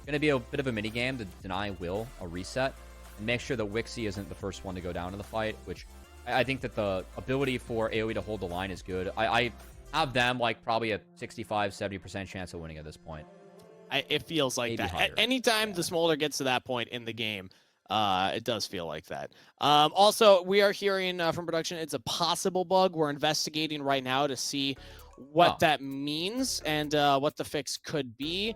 going to be a bit of a mini game to deny Will a reset and make sure that Wixie isn't the first one to go down in the fight, which I think that the ability for AoE to hold the line is good. I have them like probably a 65-70% chance of winning at this point. It feels like Maybe that. higher. Anytime the Smolder gets to that point in the game, it does feel like that. Also, we are hearing from production it's a possible bug. We're investigating right now to see what that means and what the fix could be.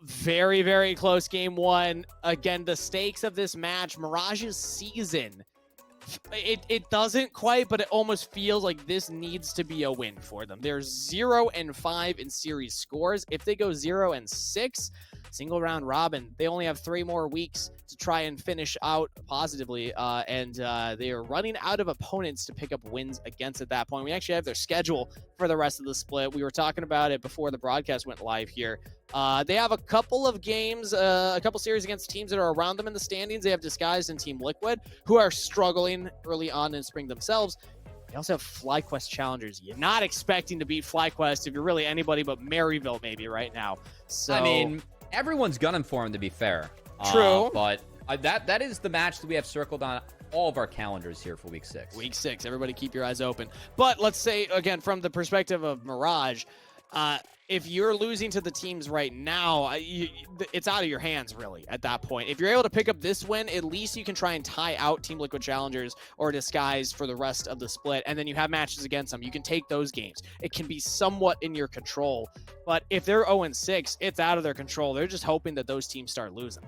Very, very close game one. Again, the stakes of this match, Mirage's season, it doesn't quite, but it almost feels like this needs to be a win for them. They're 0-5 in series scores. If they go 0-6, single round robin, they only have 3 more weeks to try and finish out positively, and they are running out of opponents to pick up wins against at that point. We actually have their schedule for the rest of the split. We were talking about it before the broadcast went live here. They have a couple of games, a couple series against teams that are around them in the standings. They have Disguised and Team Liquid, who are struggling early on in spring themselves. They also have FlyQuest Challengers. You're not expecting to beat FlyQuest if you're really anybody but Maryville maybe right now. So I mean, everyone's gunning for him, to be fair. True. But that is the match that we have circled on all of our calendars here for Week 6. Week 6. Everybody keep your eyes open. But let's say, again, from the perspective of Mirage, if you're losing to the teams right now, it's out of your hands, really, at that point. If you're able to pick up this win, at least you can try and tie out Team Liquid Challengers or Disguise for the rest of the split, and then you have matches against them. You can take those games. It can be somewhat in your control, but if they're 0-6, it's out of their control. They're just hoping that those teams start losing.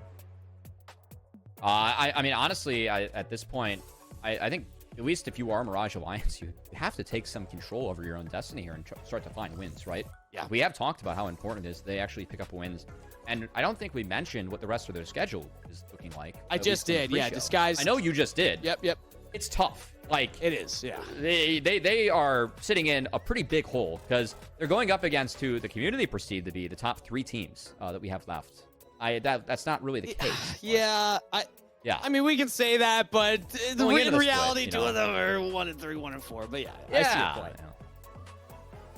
I mean, honestly, at this point, I think at least if you are Mirage Alliance, you have to take some control over your own destiny here and start to find wins, right? Yeah. We have talked about how important it is they actually pick up wins. And I don't think we mentioned what the rest of their schedule is looking like. I just did, yeah. Disguise. I know you just did. Yep. It's tough. Like, it is, yeah. They are sitting in a pretty big hole because they're going up against who the community perceived to be the top 3 teams that we have left. That's not really the case. Yeah, I mean, we can say that, but in reality, split, 2 of them are 1-3, 1-4. But yeah, I see your point.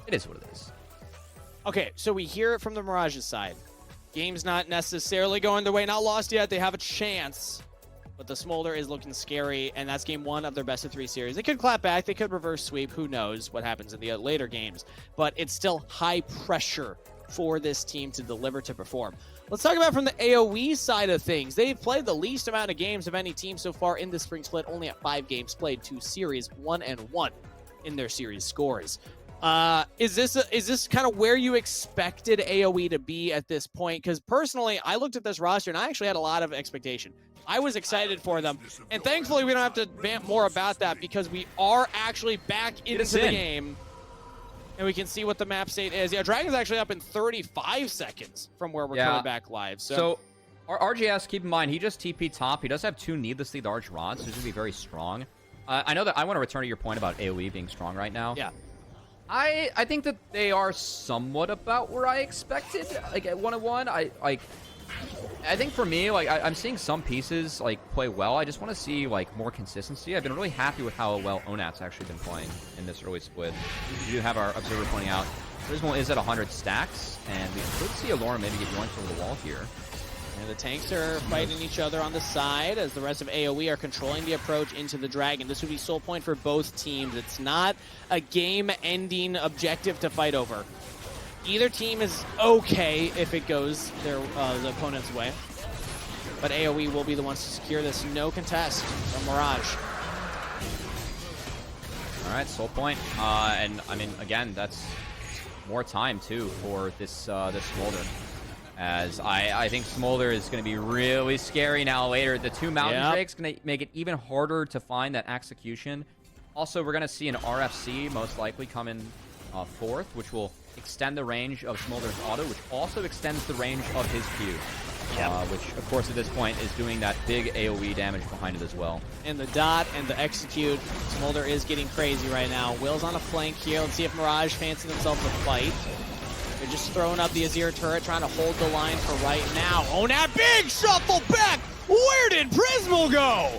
It is what it is. Okay, so we hear it from the Mirage's side. Game's not necessarily going their way, not lost yet. They have a chance, but the Smolder is looking scary, and that's game 1 of their best of 3 series. They could clap back, they could reverse sweep. Who knows what happens in the later games? But it's still high pressure for this team to deliver, to perform. Let's talk about from the AoE side of things. They've played the least amount of games of any team so far in the spring split, only at 5 games played, 2 series, 1-1 in their series scores. Is this kind of where you expected AoE to be at this point? Because personally, I looked at this roster and I actually had a lot of expectation. I was excited for them, and thankfully we don't have to vamp more about that because we are actually back into the game. And we can see what the map state is. Yeah, Dragon's actually up in 35 seconds from where we're coming back live. So our RGS, keep in mind, he just TP top. He does have 2 needlessly large rods, so he's going to be very strong. I know that I want to return to your point about AoE being strong right now. Yeah. I think that they are somewhat about where I expected. Like at 1-1, I think for me, like I'm seeing some pieces like play well. I just want to see like more consistency. I've been really happy with how well Onat's actually been playing in this early split. We do have our observer pointing out Prismal is at 100 stacks, and we could see Alora maybe get yoinked over the wall here. And the tanks are fighting each other on the side as the rest of AoE are controlling the approach into the Dragon. This would be soul point for both teams. It's not a game-ending objective to fight over. Either team is okay if it goes the opponent's way. But AoE will be the ones to secure this. No contest from Mirage. All right, soul point. And I mean, again, that's more time too for this Smolder. As I think Smolder is going to be really scary now later. The 2 Mountain Drakes going to make it even harder to find that execution. Also, we're going to see an RFC most likely come in 4th, which will extend the range of Smolder's auto, which also extends the range of his Q. Which, of course, at this point is doing that big AoE damage behind it as well. And the dot and the execute. Smolder is getting crazy right now. Will's on a flank here. Let's see if Mirage fancies themselves a fight. They're just throwing up the Azir turret, trying to hold the line for right now. Onat, big shuffle back! Where did Prismal go?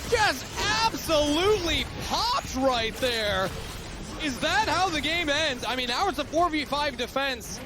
Just absolutely popped right there. Is that how the game ends? I mean, now it's a 4v5 defense.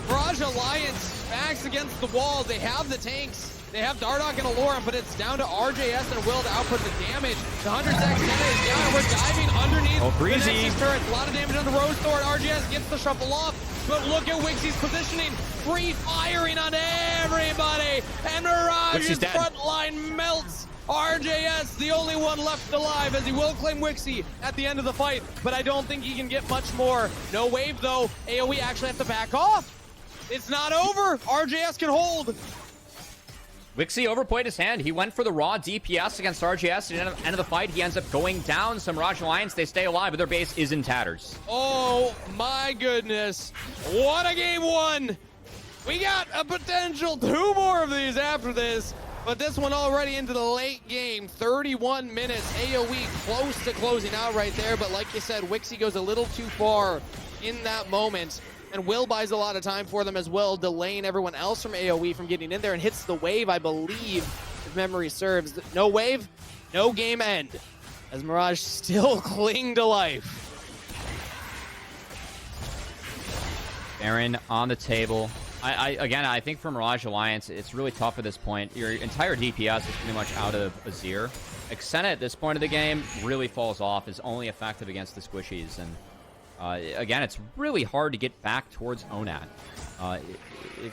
Mirage Alliance backs against the wall. They have the tanks. They have Dardoch and Aloran, but it's down to RJS and Will to output the damage. The 100 seconds is down, and we're diving underneath the Nexus turret. A lot of damage on the Rose Thorn. RJS gets the shuffle off, but look at Wixie's positioning. Free firing on everybody, and Mirage's front line melts. RJS, the only one left alive, as he will claim Wixie at the end of the fight, but I don't think he can get much more. No wave, though. AoE actually have to back off. It's not over. RJS can hold. Wixie overplayed his hand. He went for the raw DPS against RJS. At the end of the fight, he ends up going down. Some Mirage Alliance, they stay alive, but their base is in tatters. Oh, my goodness. What a game one. We got a potential 2 more of these after this. But this one already into the late game, 31 minutes. AoE close to closing out right there. But like you said, Wixie goes a little too far in that moment. And Will buys a lot of time for them as well, delaying everyone else from AoE from getting in there, and hits the wave, I believe, if memory serves. No wave, no game end, as Mirage still cling to life. Baron on the table. Again, I think for Mirage Alliance, it's really tough at this point. Your entire DPS is pretty much out of Azir. Xena at this point of the game really falls off, is only effective against the squishies. And again, it's really hard to get back towards Onat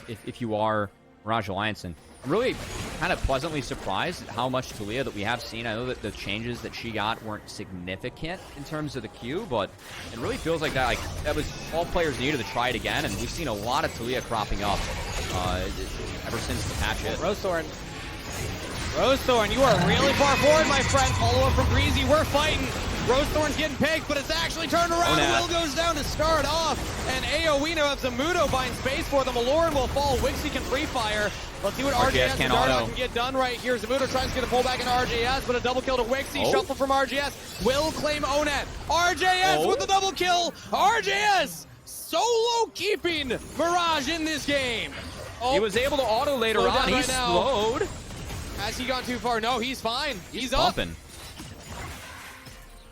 if you are Mirage Alliance. And I'm really kind of pleasantly surprised at how much Taliyah that we have seen. I know that the changes that she got weren't significant in terms of the Q, but it really feels like that was all players needed to try it again, and we've seen a lot of Taliyah cropping up ever since the patch hit. Rose Thorn, you are really far forward, my friend. Follow up from Breezy. We're fighting. Rose Thorn's getting picked, but it's actually turned around. Will goes down to start off, and AoE now have Zamudo buying space for them. Aloran will fall. Wixie can free fire. Let's see what RJS and Dardoch can get done right here. Zamudo tries to get a pullback into RJS, but a double kill to Wixie. Shuffle from RJS. Will claim Onat. RJS with the double kill. RJS solo keeping Mirage in this game. He was able to auto later on. He slowed. Has he gone too far? No, he's fine. He's up. Bumping.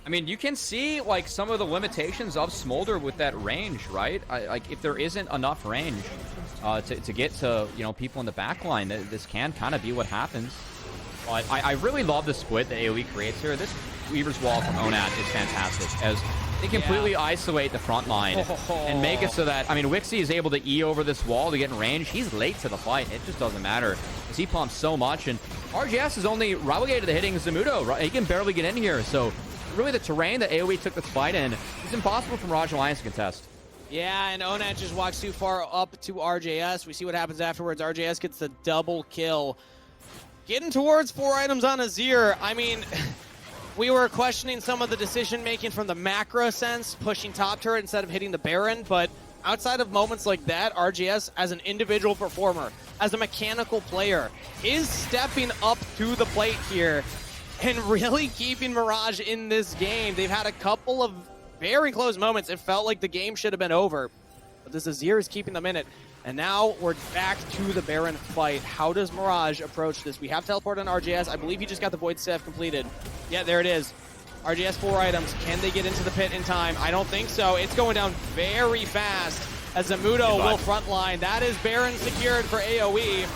I mean, you can see, like, some of the limitations of Smolder with that range, right? Like, if there isn't enough range to get to, you know, people in the back line, this can kind of be what happens. But I really love the split that AoE creates here. This Weaver's Wall from Onat is fantastic, as they completely isolate the front line and make it so that, I mean, Wixie is able to E over this wall to get in range. He's late to the fight. It just doesn't matter, as he pumps so much. And RGS is only relegated to hitting Zamudo, right? He can barely get in here, so really the terrain that AoE took this fight in is impossible for Mirage Alliance to contest. Yeah, and Onat just walks too far up to RJS. We see what happens afterwards. RJS gets the double kill. Getting towards 4 items on Azir. I mean, we were questioning some of the decision-making from the macro sense, pushing top turret instead of hitting the Baron, but outside of moments like that, RJS, as an individual performer, as a mechanical player, is stepping up to the plate here and really keeping Mirage in this game. They've had a couple of very close moments. It felt like the game should have been over, but this Azir is keeping them in it. And now we're back to the Baron fight. How does Mirage approach this? We have teleport on RJS. I believe he just got the Void Staff completed. Yeah, there it is. RJS 4 items. Can they get into the pit in time? I don't think so. It's going down very fast as Zamudo will frontline. That is Baron secured for AoE.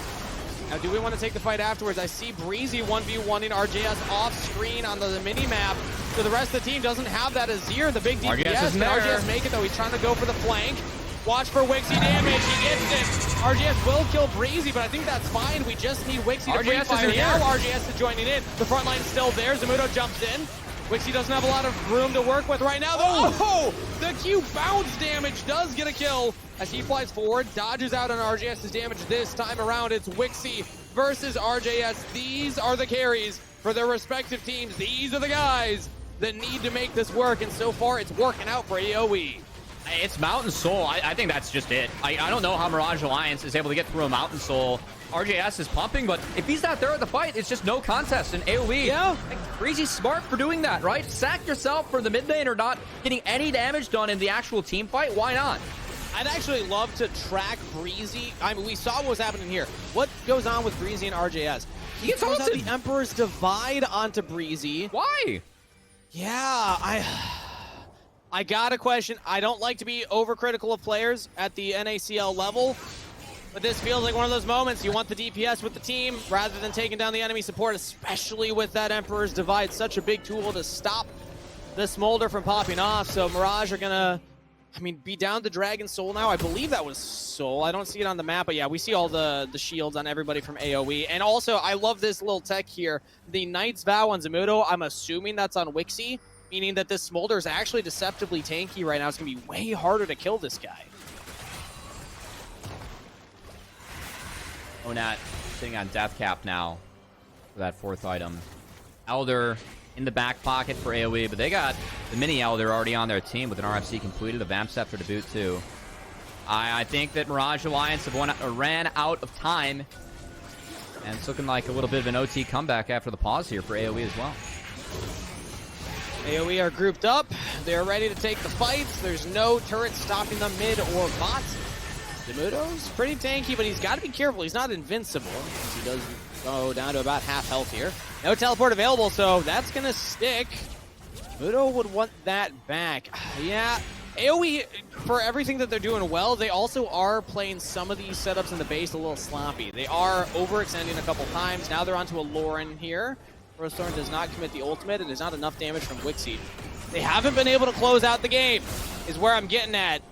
Now, do we want to take the fight afterwards? I see Breezy 1v1ing RJS off screen on the mini-map. So the rest of the team doesn't have that Azir, the big DPS. RJS make it, though. He's trying to go for the flank. Watch for Wixie damage. He gets it. RJS will kill Breezy, but I think that's fine. We just need Wixie to free fire. Now RJS is joining in. The front line's still there. Zamudo jumps in. Wixie doesn't have a lot of room to work with right now, though. Oh, the Q bounce damage does get a kill as he flies forward, dodges out on RJS's damage this time around. It's Wixie versus RJS. These are the carries for their respective teams. These are the guys that need to make this work, and so far it's working out for AoE. It's Mountain Soul. I think that's just it. I don't know how Mirage Alliance is able to get through a Mountain Soul. RJS is pumping, but if he's not there at the fight, it's just no contest. And AoE, yeah, Breezy's smart for doing that, right? Sack yourself for the mid lane or not getting any damage done in the actual team fight. Why not? I'd actually love to track Breezy. I mean, we saw what was happening here. What goes on with Breezy and RJS? He gets throws out ulted. the Emperor's Divide onto Breezy. Why? Yeah, I got a question. I don't like to be overcritical of players at the NACL level, but this feels like one of those moments. You want the DPS with the team rather than taking down the enemy support, especially with that Emperor's Divide. Such a big tool to stop the Smolder from popping off. So Mirage are gonna, be down to Dragon Soul now. I believe that was Soul. I don't see it on the map, but yeah, we see all the shields on everybody from AoE. And also, I love this little tech here. The Knight's Vow on Zamudo, I'm assuming that's on Wixie, meaning that this Smolder is actually deceptively tanky right now. It's going to be way harder to kill this guy. Onat sitting on death cap now for that 4th item. Elder in the back pocket for AoE, but they got the mini Elder already on their team with an RFC completed, a Vamp Scepter to boot too. I think that Mirage Alliance have ran out of time, and it's looking like a little bit of an OT comeback after the pause here for AoE as well. AoE are grouped up. They're ready to take the fights. There's no turret stopping them mid or bot. Zamudo's pretty tanky, but he's got to be careful. He's not invincible. He does go down to about half health here. No teleport available, so that's going to stick. Zamudo would want that back. Yeah, AoE, for everything that they're doing well, they also are playing some of these setups in the base a little sloppy. They are overextending a couple times. Now they're onto a Lauren here. Rosethorn does not commit the ultimate. It is not enough damage from Wixie. They haven't been able to close out the game, is where I'm getting at.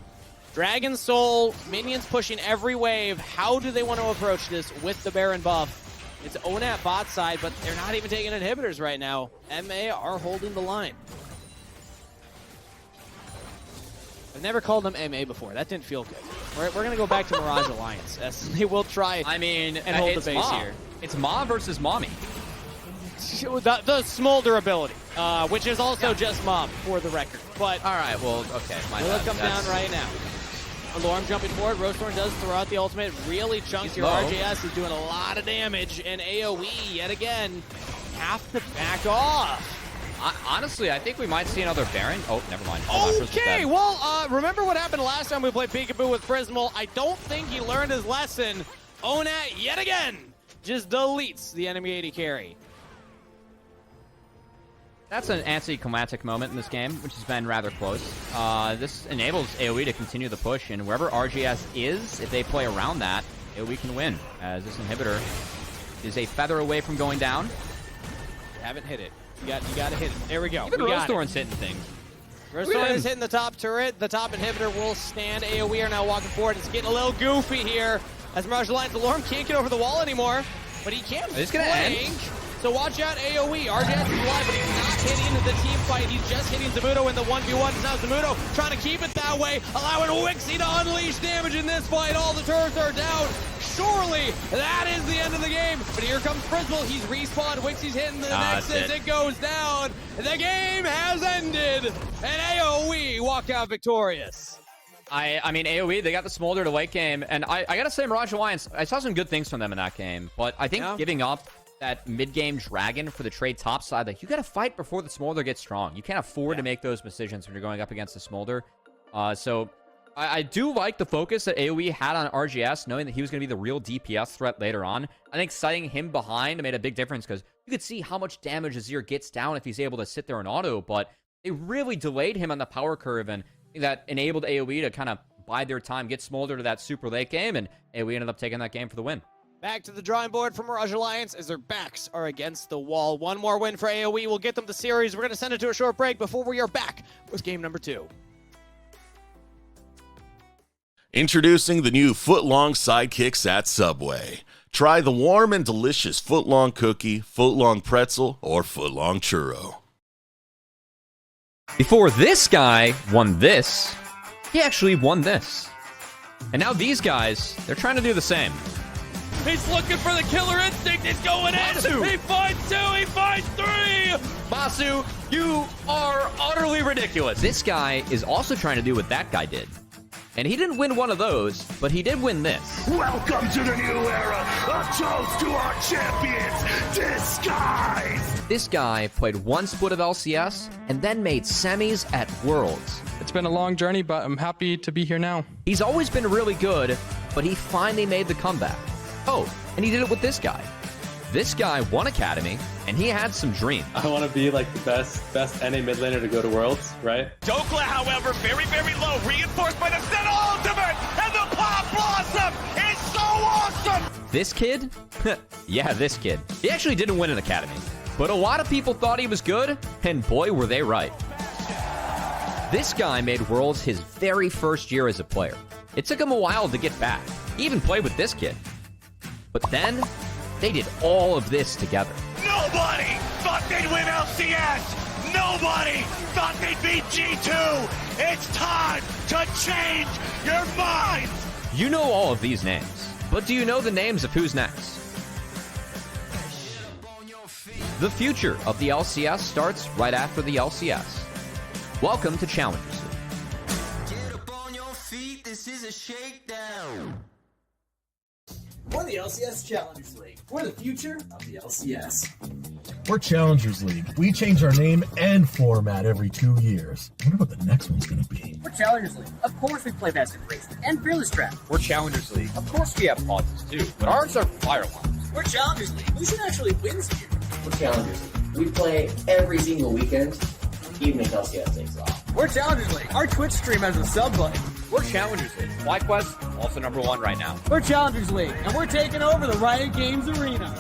Dragon Soul, minions pushing every wave. How do they want to approach this with the Baron buff? It's Onat bot side, but they're not even taking inhibitors right now. MA are holding the line. I've never called them MA before. That didn't feel good. We're going to go back to Mirage Alliance. They will try and hold the base here. It's Ma versus Mommy. The Smolder ability, which is also just Mom, for the record. But all right, well, okay. Will come down right now. Alarm jumping forward. Rosethorn does throw out the ultimate. Really chunks here. RJS is doing a lot of damage, and AoE, yet again, have to back off. Honestly, I think we might see another Baron. Oh, never mind. Okay, well, remember what happened last time we played Peekaboo with Prismal? I don't think he learned his lesson. Onat, yet again, just deletes the enemy AD carry. That's an anticlimactic moment in this game, which has been rather close. This enables AoE to continue the push, and wherever RGS is, if they play around that, AoE can win, as this inhibitor is a feather away from going down. You haven't hit it. You got to hit it. There we go. Even Rosethorn's hitting things. Rosethorn is hitting the top turret. The top inhibitor will stand. AoE are now walking forward. It's getting a little goofy here, as Mirage Alliance Alarm can't get over the wall anymore, but he can flank. So watch out, AoE. RJS is alive, but he's not hitting the team fight. He's just hitting Zamudo in the 1v1. It's now Zamudo trying to keep it that way, allowing Wixie to unleash damage in this fight. All the turrets are down. Surely that is the end of the game. But here comes Prismal. He's respawned. Wixie's hitting the Nexus. It goes down. The game has ended, and AoE walk out victorious. I mean, AoE, they got the Smolder to late game, and I gotta say, Mirage Alliance, I saw some good things from them in that game, but I think giving up that mid-game Dragon for the trade top side, like, you gotta fight before the Smolder gets strong. You can't afford to make those decisions when you're going up against the Smolder. So I do like the focus that AoE had on RGS, knowing that he was gonna be the real DPS threat later on. I think setting him behind made a big difference, because you could see how much damage Azir gets down if he's able to sit there and auto, but they really delayed him on the power curve, and that enabled AoE to kind of bide their time, get Smolder to that super late game, and AoE ended up taking that game for the win. Back to the drawing board for Mirage Alliance as their backs are against the wall. One more win for AoE will get them the series. We're going to send it to a short break before we are back with game number 2. Introducing the new foot-long sidekicks at Subway. Try the warm and delicious foot-long cookie, foot-long pretzel, or foot-long churro. Before this guy won this, he actually won this. And now these guys, they're trying to do the same. He's looking for the killer instinct. He's going in. He finds 2. He finds 3. Masu, you are utterly ridiculous. This guy is also trying to do what that guy did. And he didn't win one of those, but he did win this. Welcome to the new era. A toast to our champions, Disguise. This guy played one split of LCS and then made semis at Worlds. It's been a long journey, but I'm happy to be here now. He's always been really good, but he finally made the comeback. Oh, and he did it with this guy. This guy won Academy, and he had some dreams. I want to be like the best NA mid laner to go to Worlds, right? Dokla, however, very, very low. Reinforced by the Senna ultimate. And the Pop Blossom is so awesome. This kid? Yeah, this kid. He actually didn't win an Academy, but a lot of people thought he was good, and boy, were they right. This guy made Worlds his very first year as a player. It took him a while to get back. He even played with this kid. But then, they did all of this together. Nobody thought they'd win LCS. Nobody thought they'd beat G2. It's time to change your mind. You know all of these names, but do you know the names of who's next? The future of the LCS starts right after the LCS. Welcome to Challengers League. Get up on your feet, this is a shakedown. We're the LCS Challengers League. We're the future of the LCS. We're Challengers League. We change our name and format every 2 years. I wonder what the next one's going to be. We're Challengers League. Of course we play Best in Race and Fearless Draft. We're Challengers League. Of course we have pauses too, but ours are fire alarms. We're Challengers League. Who should actually wins here? We're Challengers League. We play every single weekend, even if LCS takes off. We're Challengers League. Our Twitch stream has a sub button. We're Challengers League. FlyQuest, also #1 right now. We're Challengers League, and we're taking over the Riot Games arena.